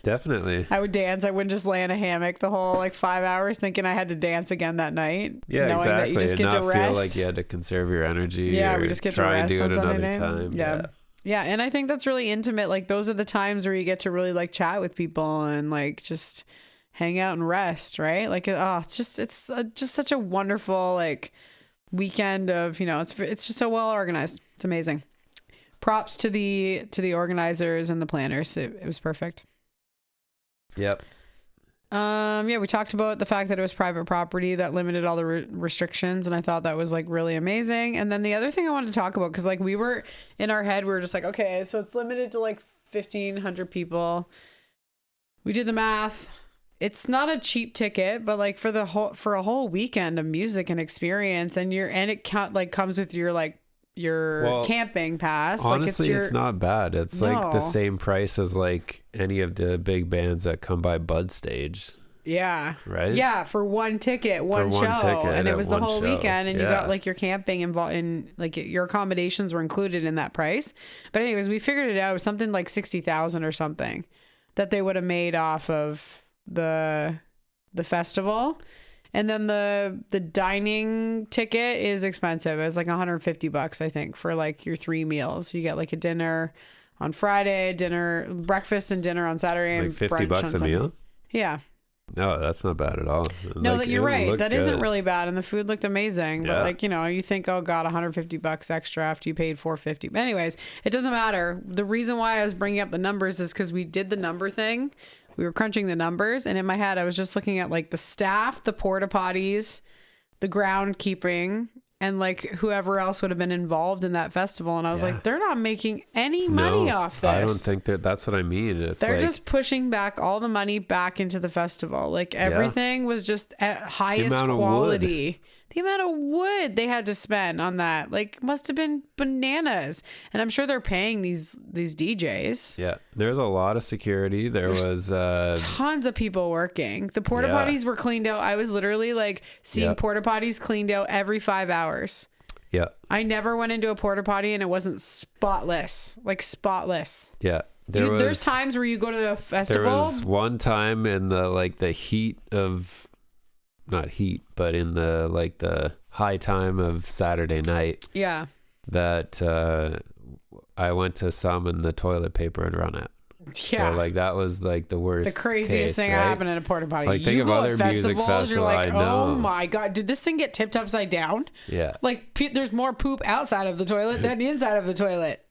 A: Definitely.
B: I would dance. I wouldn't just lay in a hammock the whole like 5 hours thinking I had to dance again that night.
A: Yeah,
B: knowing
A: exactly.
B: That you just get
A: and
B: to
A: not
B: rest.
A: feel like you had to conserve your energy.
B: Yeah, we just get to rest
A: and do
B: on
A: it
B: Sunday
A: another
B: night.
A: time.
B: Yeah. Yeah, and I think that's really intimate. Like those are the times where you get to really like chat with people and like just hang out and rest, right? Like it's just such a wonderful like weekend of, you know, it's just so well organized. It's amazing. Props to the organizers and the planners. It was perfect.
A: Yep.
B: Yeah, we talked about the fact that it was private property that limited all the restrictions, and I thought that was like really amazing. And then the other thing I wanted to talk about, because like we were in our head, we were just like, okay, so it's limited to like 1,500 people. We did the math. It's not a cheap ticket, but like for a whole weekend of music and experience, and it comes with your camping pass.
A: Honestly, it's not bad. It's like the same price as like any of the big bands that come by Bud Stage.
B: Yeah.
A: Right?
B: Yeah, for one ticket, one show. And it was the whole weekend, and you got like your camping involved in, like your accommodations were included in that price. But anyways, we figured it out. It was something like 60,000 or something that they would have made off of the festival. And then the dining ticket is expensive. It's like $150, I think, for like your 3 meals. You get like a dinner on Friday, breakfast and dinner on Saturday,
A: like
B: and
A: $50
B: brunch on
A: a
B: Sunday.
A: meal.
B: Yeah.
A: No, that's not bad at all.
B: No,
A: like,
B: you're right. That isn't
A: good.
B: really bad, and the food looked amazing. But like, you know, you think, oh god, $150 extra after you paid $450. But anyways, it doesn't matter. The reason why I was bringing up the numbers is because we did the number thing. We were crunching the numbers, and in my head, I was just looking at like the staff, the porta potties, the groundkeeping, and like whoever else would have been involved in that festival. And I was like, they're not making any money off this.
A: I don't think that's what I mean.
B: They're just pushing back all the money back into the festival. Like everything was just at highest quality. The amount of wood they had to spend on that, like, must have been bananas. And I'm sure they're paying these DJs.
A: Yeah, there's a lot of security. There's
B: Tons of people working. The porta potties were cleaned out. I was literally like seeing porta potties cleaned out every 5 hours.
A: Yeah.
B: I never went into a porta potty and it wasn't spotless, like spotless.
A: Yeah.
B: There's times where you go to a festival.
A: There was one time in the heat of, not heat, but in the high time of Saturday night.
B: Yeah.
A: That I went to some and the toilet paper had run out.
B: Yeah.
A: So that was the worst.
B: The craziest thing that happened in a porta potty.
A: Like, think of other music festivals.
B: You're like,
A: I know.
B: oh my God, did this thing get tipped upside down?
A: Yeah.
B: Like, there's more poop outside of the toilet than inside of the toilet.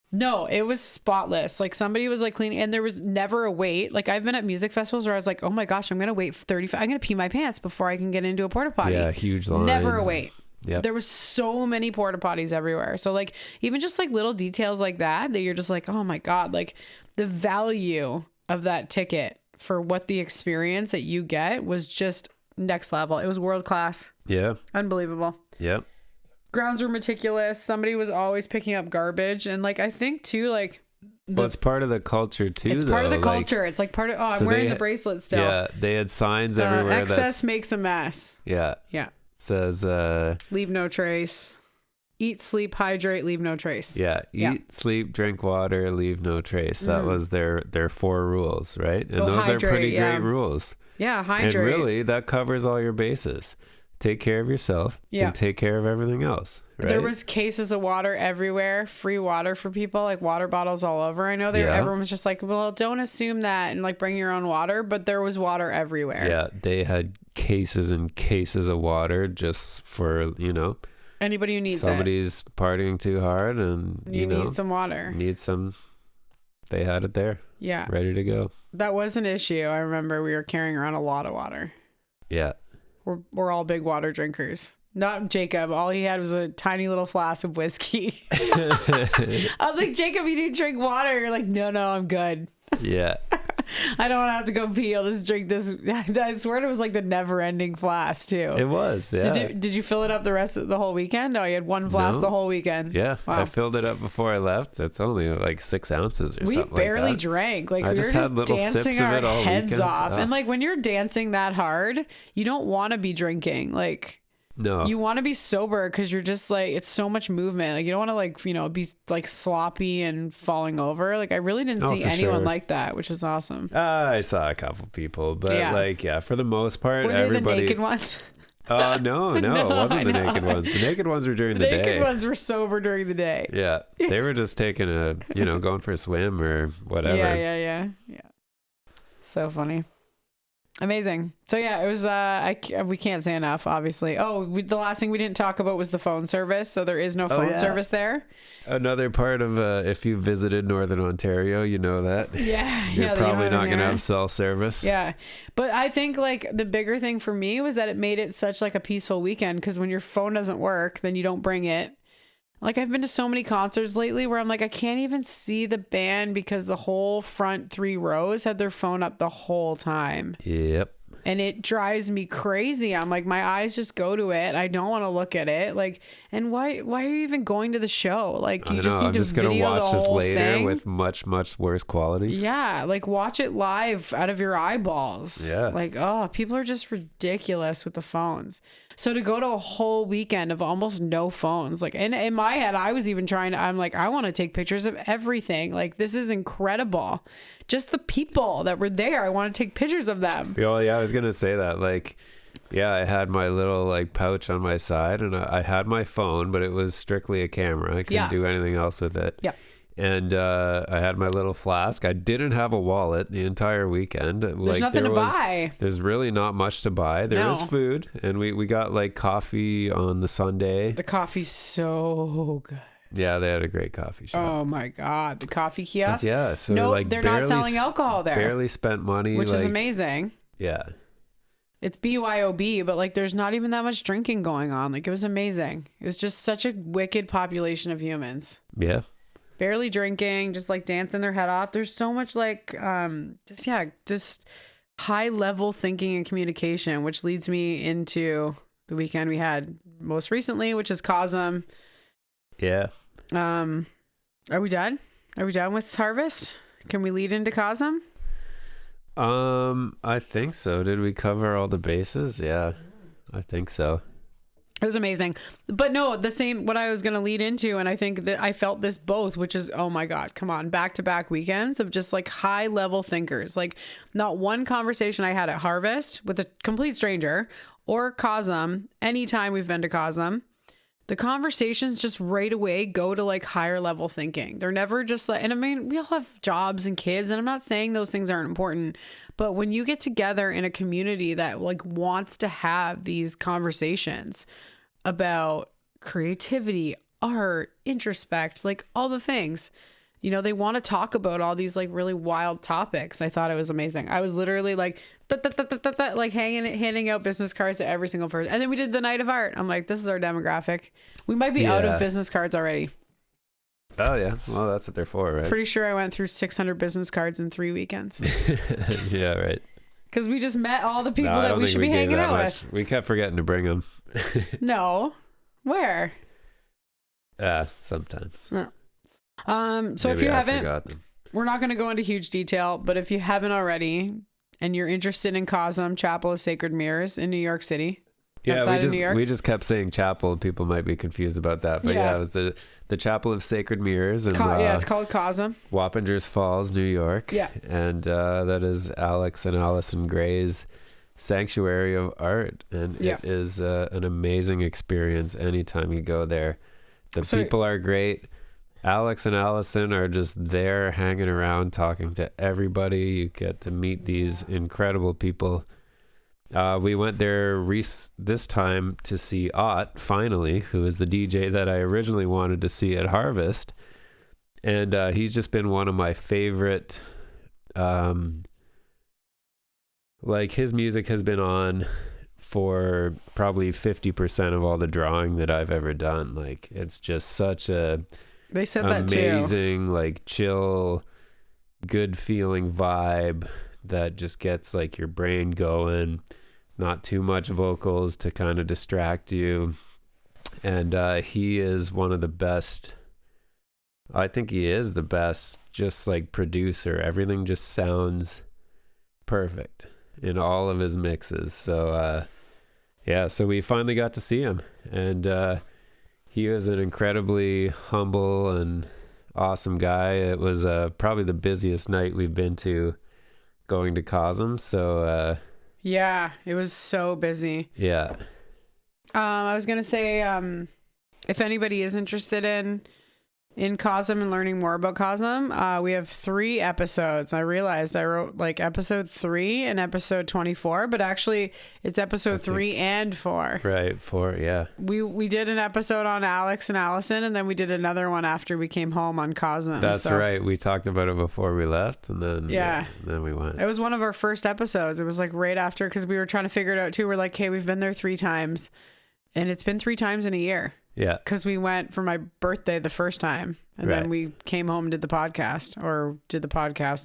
B: No, it was spotless. Like, somebody was like cleaning, and there was never a wait. Like, I've been at music festivals where I was like, oh my gosh, I'm going to wait 35. I'm going to pee my pants before I can get into a porta potty.
A: Yeah, huge lines.
B: Never a wait.
A: Yep.
B: There was so many porta potties everywhere. So like, even just like little details like that you're just like, oh my God, like the value of that ticket for what the experience that you get was just next level. It was world class.
A: Yeah.
B: Unbelievable.
A: Yep.
B: Grounds were meticulous. Somebody was always picking up garbage. And like, I think too, like,
A: well, it's part of the culture too.
B: It's part of the culture. It's like part of, I'm wearing the bracelet still.
A: Yeah. They had signs everywhere.
B: Excess makes a mess.
A: Yeah.
B: Yeah.
A: It says,
B: leave no trace. Eat, sleep, hydrate, leave no trace.
A: Yeah. Eat, sleep, drink water, leave no trace. That was their 4 rules, right? And those
B: hydrate,
A: are pretty great rules.
B: Yeah. Hydrate.
A: And really, that covers all your bases. Take care of yourself and take care of everything else. Right?
B: There was cases of water everywhere, free water for people, like water bottles all over. I know everyone was just like, well, don't assume that and like bring your own water, but there was water everywhere.
A: Yeah, they had cases and cases of water just for,
B: anybody who needs
A: somebody's partying too hard and
B: you need some water.
A: They had it there.
B: Yeah.
A: Ready to go.
B: That was an issue. I remember we were carrying around a lot of water.
A: Yeah.
B: We're all big water drinkers. Not Jacob. All he had was a tiny little flask of whiskey. I was like, Jacob, you need to drink water. You're like, no, I'm good.
A: Yeah.
B: I don't want to have to go pee. I'll just drink this. I swear it was like the never-ending flask too.
A: It was, yeah.
B: Did you fill it up the rest of the whole weekend? No, you had one flask the whole weekend.
A: Yeah,
B: wow.
A: I filled it up before I left. It's only like 6 ounces or something like that.
B: We barely drank. Like, we were just dancing our heads off. And like, when you're dancing that hard, you don't want to be drinking. Like,
A: no,
B: you want to be sober because you're just like, it's so much movement. Like, you don't want to like, be like sloppy and falling over. Like, I really didn't see anyone like that, which was awesome.
A: I saw a couple people, but for the most part,
B: were
A: everybody.
B: They the naked ones?
A: Oh, no, it wasn't the naked ones. The naked ones were during the day.
B: The naked ones were sober during the day.
A: Yeah, they were just taking going for a swim or whatever.
B: Yeah. So funny. Amazing. So yeah, it was we can't say enough, obviously. The last thing we didn't talk about was the phone service. So there is no phone service there.
A: Another part of if you visited Northern Ontario, you know that.
B: Yeah.
A: You're probably not going to have cell service.
B: Yeah. But I think like the bigger thing for me was that it made it such like a peaceful weekend, because when your phone doesn't work, then you don't bring it. Like, I've been to so many concerts lately where I'm like, I can't even see the band because the whole front 3 rows had their phone up the whole time.
A: Yep.
B: And it drives me crazy. I'm like, my eyes just go to it. I don't want to look at it. Like, and why are you even going to the show? Like, you just need to video the whole thing. I'm just gonna watch this later
A: with much, much worse quality.
B: Yeah, like watch it live out of your eyeballs.
A: Yeah.
B: Like, people are just ridiculous with the phones. So to go to a whole weekend of almost no phones, like, and in my head, I was even I'm like, I want to take pictures of everything. Like, this is incredible. Just the people that were there, I want to take pictures of them.
A: Oh, yeah, I was going to say that. Like, yeah, I had my little like pouch on my side, and I had my phone, but it was strictly a camera. I couldn't do anything else with it.
B: Yeah.
A: And I had my little flask. I didn't have a wallet the entire weekend.
B: There's nothing to buy.
A: There's really not much to buy. There was food, and we got like coffee on the Sunday.
B: The coffee's so good.
A: Yeah, they had a great coffee shop.
B: Oh my God, the coffee kiosk.
A: But yeah, so
B: no,
A: like
B: they're not selling alcohol there.
A: Barely spent money,
B: which is amazing.
A: Yeah.
B: It's BYOB, but like there's not even that much drinking going on. Like, it was amazing. It was just such a wicked population of humans.
A: Yeah.
B: Barely drinking, just like dancing their head off. There's so much like just high level thinking and communication, which leads me into the weekend we had most recently, which is Cosm.
A: Yeah.
B: Are we done? Are we done with Harvest? Can we lead into Cosm?
A: I think so. Did we cover all the bases? Yeah, I think so.
B: It was amazing. But no, the same, what I was going to lead into, and I think that I felt this both, which is, oh my God, come on, back-to-back weekends of just like high-level thinkers. Like not one conversation I had at Harvest with a complete stranger or Cosm, anytime we've been to Cosm, the conversations just right away go to like higher level thinking. They're never just like, and I mean, we all have jobs and kids, and I'm not saying those things aren't important, but when you get together in a community that like wants to have these conversations about creativity, art, introspect, like all the things, you know, they want to talk about all these like really wild topics. I thought it was amazing. I was literally like, like handing out business cards to every single person. And then we did the night of art. I'm like, this is our demographic. We might be out of business cards already.
A: Oh yeah. Well, that's what they're for, right?
B: Pretty sure I went through 600 business cards in 3 weekends.
A: Yeah, right.
B: Because we just met all the people that we should be hanging out with.
A: We kept forgetting to bring them.
B: No. Where?
A: Sometimes.
B: No. So maybe if you haven't, we're not going to go into huge detail, but if you haven't already, and you're interested in Cosm, Chapel of Sacred Mirrors in New York City.
A: Yeah, we just kept saying chapel. People might be confused about that, but yeah, it was the Chapel of Sacred Mirrors, and
B: it's called Cosm.
A: Wappingers Falls, New York.
B: Yeah,
A: and that is Alex and Allison Gray's sanctuary of art, and it is an amazing experience anytime you go there. The people are great. Alex and Allison are just there hanging around talking to everybody. You get to meet these incredible people. We went there this time to see Ott, finally, who is the DJ that I originally wanted to see at Harvest. And he's just been one of my favorite. Like his music has been on for probably 50% of all the drawing that I've ever done. Like it's just such a...
B: They said that too.
A: Amazing, like chill, good feeling vibe that just gets like your brain going. Not too much vocals to kind of distract you. And he is one of the best. I think he is the best, just like producer. Everything just sounds perfect in all of his mixes. So so we finally got to see him, and he was an incredibly humble and awesome guy. It was probably the busiest night we've been to going to Cosm. So
B: yeah, it was so busy.
A: Yeah.
B: I was going to say, if anybody is interested in Cosm and learning more about Cosm, we have 3 episodes. I realized I wrote like episode 3 and episode 24, but actually it's episode 3 and 4.
A: Right, 4, yeah.
B: We did an episode on Alex and Allison, and then we did another one after we came home on Cosm.
A: That's right. We talked about it before we left, and then then we went.
B: It was one of our first episodes. It was like right after, because we were trying to figure it out too. We're like, hey, we've been there 3 times, and it's been 3 times in a year.
A: Yeah.
B: Because we went for my birthday the first time, and then we came home and did the podcast,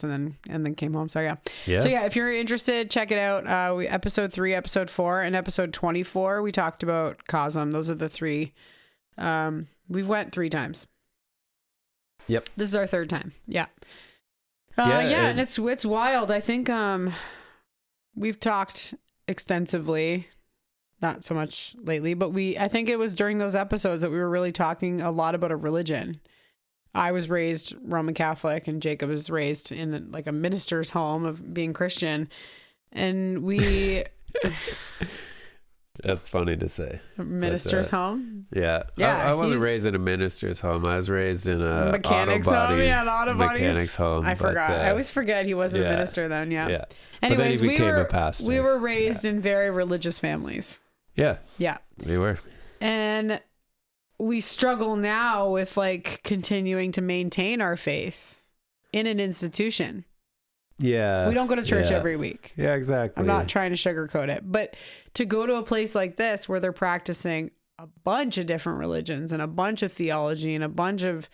B: and then came home. So yeah. So yeah, if you're interested, check it out. Episode 3, episode 4, and episode 24, we talked about Cosm. Those are the 3. We went 3 times.
A: Yep.
B: This is our 3rd time. Yeah. And it's wild. I think we've talked extensively. Not so much lately, but I think it was during those episodes that we were really talking a lot about a religion. I was raised Roman Catholic, and Jacob was raised in like a minister's home of being Christian. And we...
A: That's funny to say.
B: A minister's home?
A: Yeah. I wasn't raised in a minister's home. I was raised in a
B: mechanics home. Yeah, an auto
A: mechanics home.
B: I forgot. I always forget he wasn't a minister then. Yeah.
A: Yeah.
B: Anyways,
A: but then he became a pastor.
B: We were raised in very religious families.
A: Yeah.
B: Yeah.
A: We were.
B: And we struggle now with like continuing to maintain our faith in an institution.
A: Yeah.
B: We don't go to church every week.
A: Yeah, exactly.
B: I'm not trying to sugarcoat it, but to go to a place like this where they're practicing a bunch of different religions and a bunch of theology and a bunch of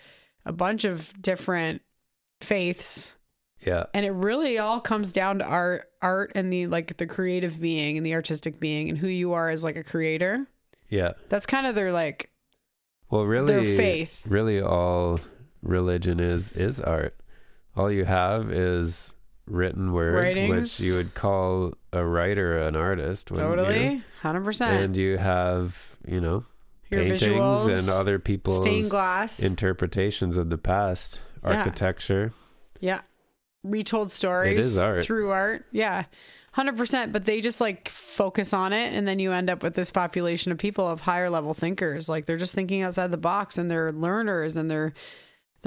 B: different faiths
A: Yeah.
B: And it really all comes down to art and the like the creative being and the artistic being and who you are as like a creator.
A: Yeah.
B: That's kind of their like
A: really
B: their faith.
A: Really all religion is art. All you have is written word,
B: Writings.
A: which you would call a writer an artist.
B: Totally. 100%.
A: And you have,
B: your
A: paintings
B: visuals,
A: and other people's
B: stained glass,
A: interpretations of the past, architecture.
B: Yeah. Retold stories.
A: It is art.
B: Through art. Yeah. 100%. But they just like focus on it. And then you end up with this population of people of higher level thinkers. Like they're just thinking outside the box and they're learners and they're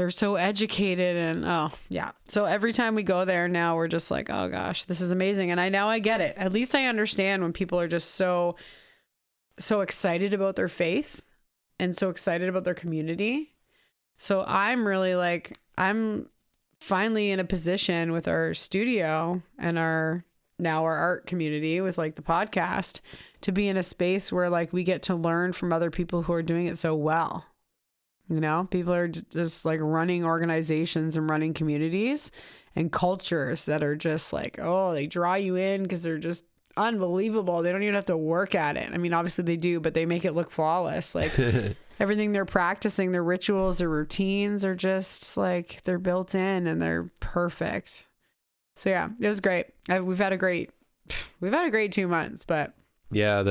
B: so educated and so every time we go there now we're just like, oh gosh, this is amazing. And I get it. At least I understand when people are just so excited about their faith and so excited about their community. So I'm really like, I'm finally in a position with our studio and our art community with like the podcast to be in a space where like we get to learn from other people who are doing it so well. People are just like running organizations and running communities and cultures that are just like, oh, they draw you in because they're just unbelievable. They don't even have to work at it. I mean, obviously they do, but they make it look flawless. Like everything they're practicing, their rituals, their routines are just like they're built in and they're perfect. So yeah, it was great. We've had a great 2 months, but
A: yeah,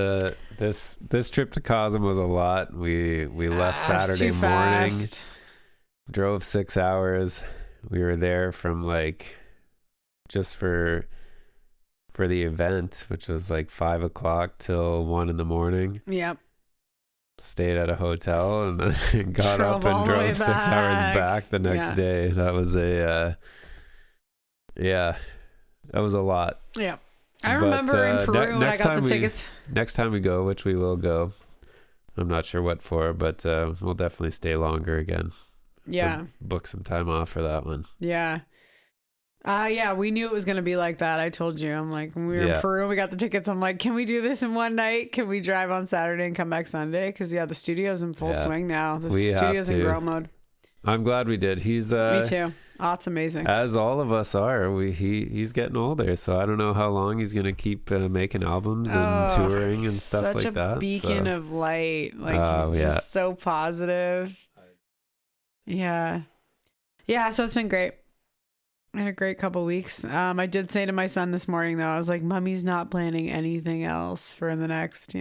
A: this trip to Cosm was a lot. We left Saturday morning, drove 6 hours. We were there from like just for the event, which was like 5 o'clock till 1 a.m.
B: Yep.
A: Stayed at a hotel and then got up and drove 6 hours back the next day. That was that was a lot.
B: Yeah. I remember in Peru when I got the tickets.
A: Next time we go, which we will go, I'm not sure what for, but we'll definitely stay longer again.
B: Yeah.
A: Book some time off for that one.
B: Yeah. We knew it was going to be like that. I told you. I'm like, when we were in Peru, we got the tickets. I'm like, can we do this in one night? Can we drive on Saturday and come back Sunday? Because, the studio's in full swing now. The studio's in grow mode.
A: I'm glad we did. He's
B: me too. Oh, it's amazing.
A: As all of us are. He's getting older, so I don't know how long he's gonna keep making albums and touring and stuff like that.
B: Such a beacon of light. Like he's just so positive. Yeah. So it's been great. I had a great couple weeks. I did say to my son this morning though, I was like, Mommy's not planning anything else for the next,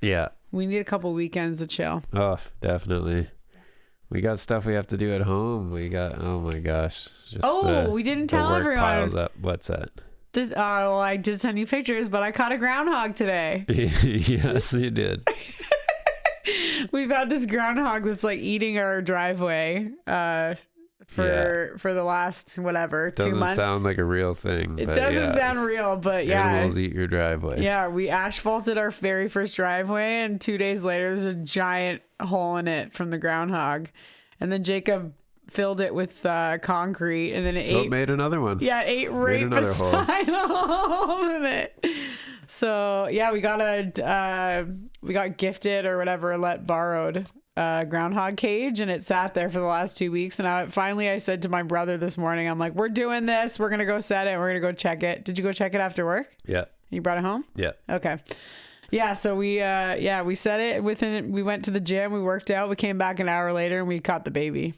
A: Yeah.
B: We need a couple weekends to chill.
A: Oh, definitely. We got stuff we have to do at home. We got, oh my gosh.
B: We didn't tell everyone.
A: Piles up. What's that?
B: I did send you pictures, but I caught a groundhog today.
A: Yes, you did.
B: We've had this groundhog that's like eating our driveway for the last, whatever, 2 months.
A: Doesn't sound like a real thing.
B: It doesn't sound real, but yeah.
A: Animals eat your driveway.
B: Yeah, we asphalted our very first driveway, and 2 days later, there's a giant hole in it from the groundhog. And then Jacob filled it with concrete, and then it
A: made another one.
B: Yeah, it ate right beside the hole in it. So yeah, we got gifted or whatever, borrowed groundhog cage, and it sat there for the last 2 weeks. And I said to my brother this morning, I'm like, we're doing this. We're gonna go set it. We're gonna go check it. Did you go check it after work?
A: Yeah.
B: You brought it home?
A: Yeah.
B: Okay. Yeah, so we set it we went to the gym, we worked out, we came back an hour later and we caught the baby.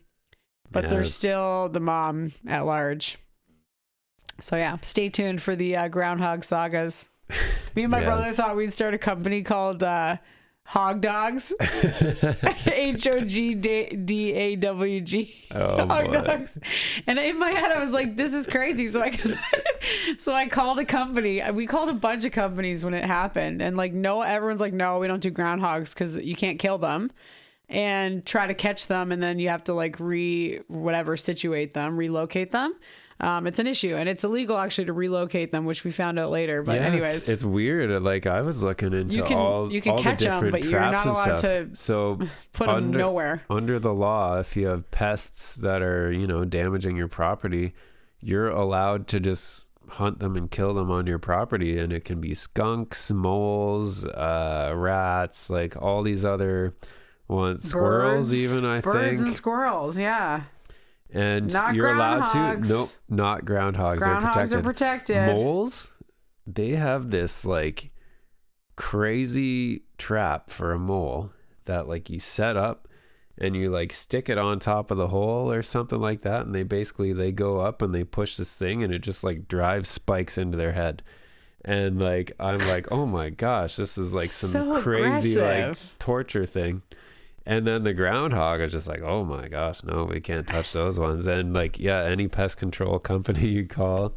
B: But there's still the mom at large. So yeah, stay tuned for the groundhog sagas. Me and my brother thought we'd start a company called Hog Dogs. HOGDAWG. Hog Dogs. And in my head I was like, this is crazy. So I called a company. We called a bunch of companies when it happened, and everyone's like, no, we don't do groundhogs because you can't kill them and try to catch them, and then you have to situate them, relocate them. It's an issue, and it's illegal actually to relocate them, which we found out later. But anyways,
A: it's weird. Like I was looking into all the catch them,
B: but you're not allowed to put them nowhere.
A: Under the law, if you have pests that are damaging your property, you're allowed to just hunt them and kill them on your property, and it can be skunks, moles, rats, like all these other ones, squirrels, even I think
B: birds and squirrels, yeah.
A: And
B: Not
A: you're allowed to.
B: groundhogs.
A: Nope, not groundhogs.
B: Groundhogs
A: They're
B: are protected.
A: Moles, they have this like crazy trap for a mole that like you set up and you like stick it on top of the hole or something like that, and they go up and they push this thing and it just like drives spikes into their head. And like I'm like, oh my gosh, this is like some
B: So
A: crazy
B: aggressive.
A: like torture thing. And then the groundhog is just like, oh my gosh, no, we can't touch those ones. And like, yeah, any pest control company you call,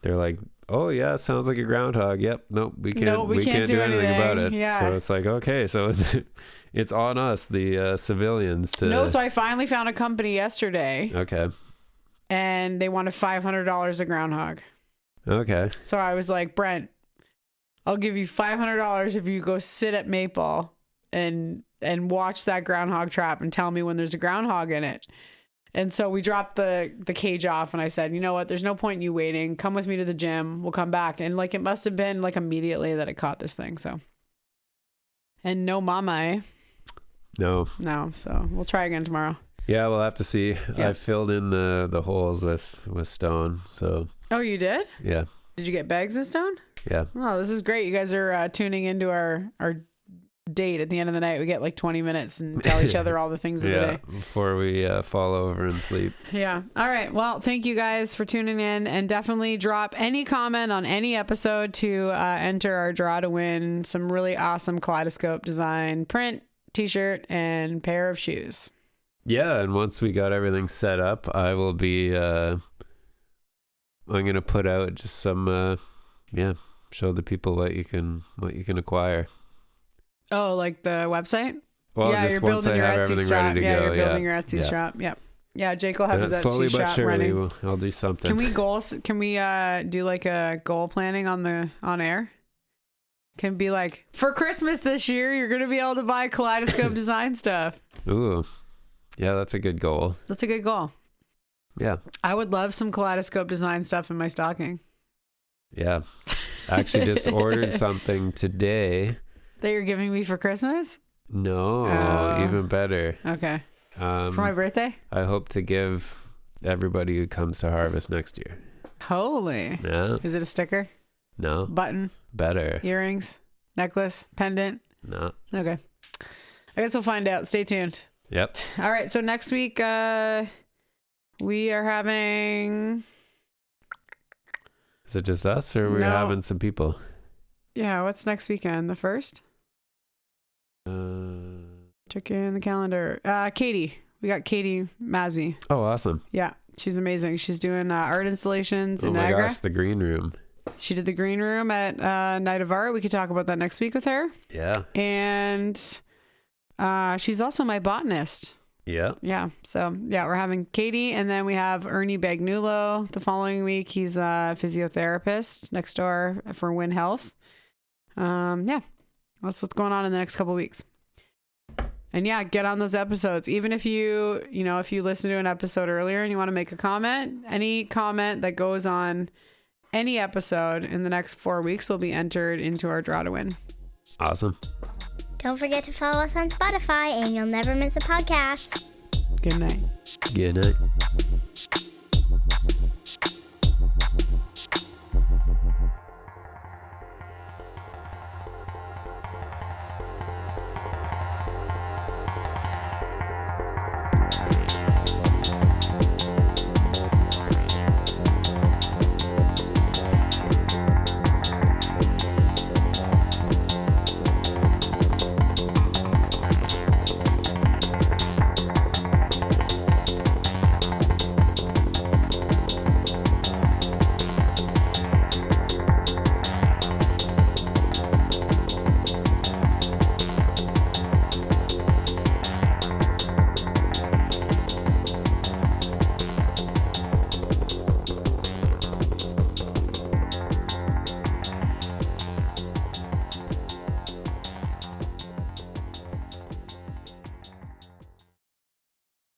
A: they're like, oh yeah, it sounds like a groundhog. Yep, nope, we can't do anything about it.
B: Yeah.
A: So it's like, okay, so it's on us, the civilians, to.
B: No, so I finally found a company yesterday.
A: Okay.
B: And they wanted $500 a groundhog.
A: Okay.
B: So I was like, Brent, I'll give you $500 if you go sit at Maple and watch that groundhog trap and tell me when there's a groundhog in it. And so we dropped the cage off, and I said, you know what? There's no point in you waiting. Come with me to the gym. We'll come back. And like, it must have been like immediately that it caught this thing. So, and no mama,
A: No.
B: So we'll try again tomorrow.
A: Yeah, we'll have to see.
B: Yeah.
A: I filled in the holes with stone. So
B: Oh, you did?
A: yeah.
B: Did you get bags of stone?
A: Yeah.
B: Oh, this is great. You guys are tuning into our date at the end of the night. We get like 20 minutes and tell each other all the things of the day.
A: Before we fall over and sleep.
B: Yeah. All right. Well, thank you guys for tuning in, and definitely drop any comment on any episode to enter our draw to win some really awesome kaleidoscope design print, t-shirt, and pair of shoes.
A: Yeah, and once we got everything set up, I will be I'm gonna put out just some show the people what you can acquire.
B: Oh, like the website?
A: Well,
B: yeah,
A: just
B: you're
A: once
B: building
A: I
B: your
A: have
B: Etsy
A: everything
B: shop.
A: ready to
B: Yeah,
A: go.
B: you're building your Etsy shop. Yep. Yeah, Jake will have his
A: slowly
B: Etsy
A: but
B: shop
A: surely
B: running.
A: I'll do something.
B: Can we do like a goal planning on air? Can be like, for Christmas this year, you're gonna be able to buy kaleidoscope design stuff.
A: Ooh, yeah, that's a good goal.
B: That's a good goal.
A: Yeah.
B: I would love some kaleidoscope design stuff in my stocking.
A: Yeah. I actually just ordered something today.
B: That you're giving me for Christmas?
A: No, even better.
B: Okay. For my birthday?
A: I hope to give everybody who comes to Harvest next year.
B: Holy.
A: Yeah.
B: Is it a sticker?
A: No.
B: Button?
A: Better.
B: Earrings? Necklace? Pendant?
A: No.
B: Okay. I guess we'll find out. Stay tuned.
A: Yep.
B: All right. So next week, we are having...
A: Is it just us, or are we having some people?
B: Yeah. What's next weekend? The 1st? Check in the calendar. Katie. We got Katie Mazzy.
A: Oh, awesome.
B: Yeah. She's amazing. She's doing art installations in
A: Oh my
B: Niagara.
A: gosh, the green room.
B: She did the green room at Night of Art. We could talk about that next week with her.
A: Yeah.
B: And she's also my botanist.
A: Yeah.
B: Yeah. So, yeah, we're having Katie, and then we have Ernie Bagnulo the following week. He's a physiotherapist next door for Win Health. Yeah, that's what's going on in the next couple of weeks. And yeah, get on those episodes. Even if if you listen to an episode earlier and you want to make a comment, any comment that goes on any episode in the next 4 weeks will be entered into our draw to win.
A: Awesome.
C: Don't forget to follow us on Spotify, and you'll never miss a podcast.
B: Good night.
A: Good night.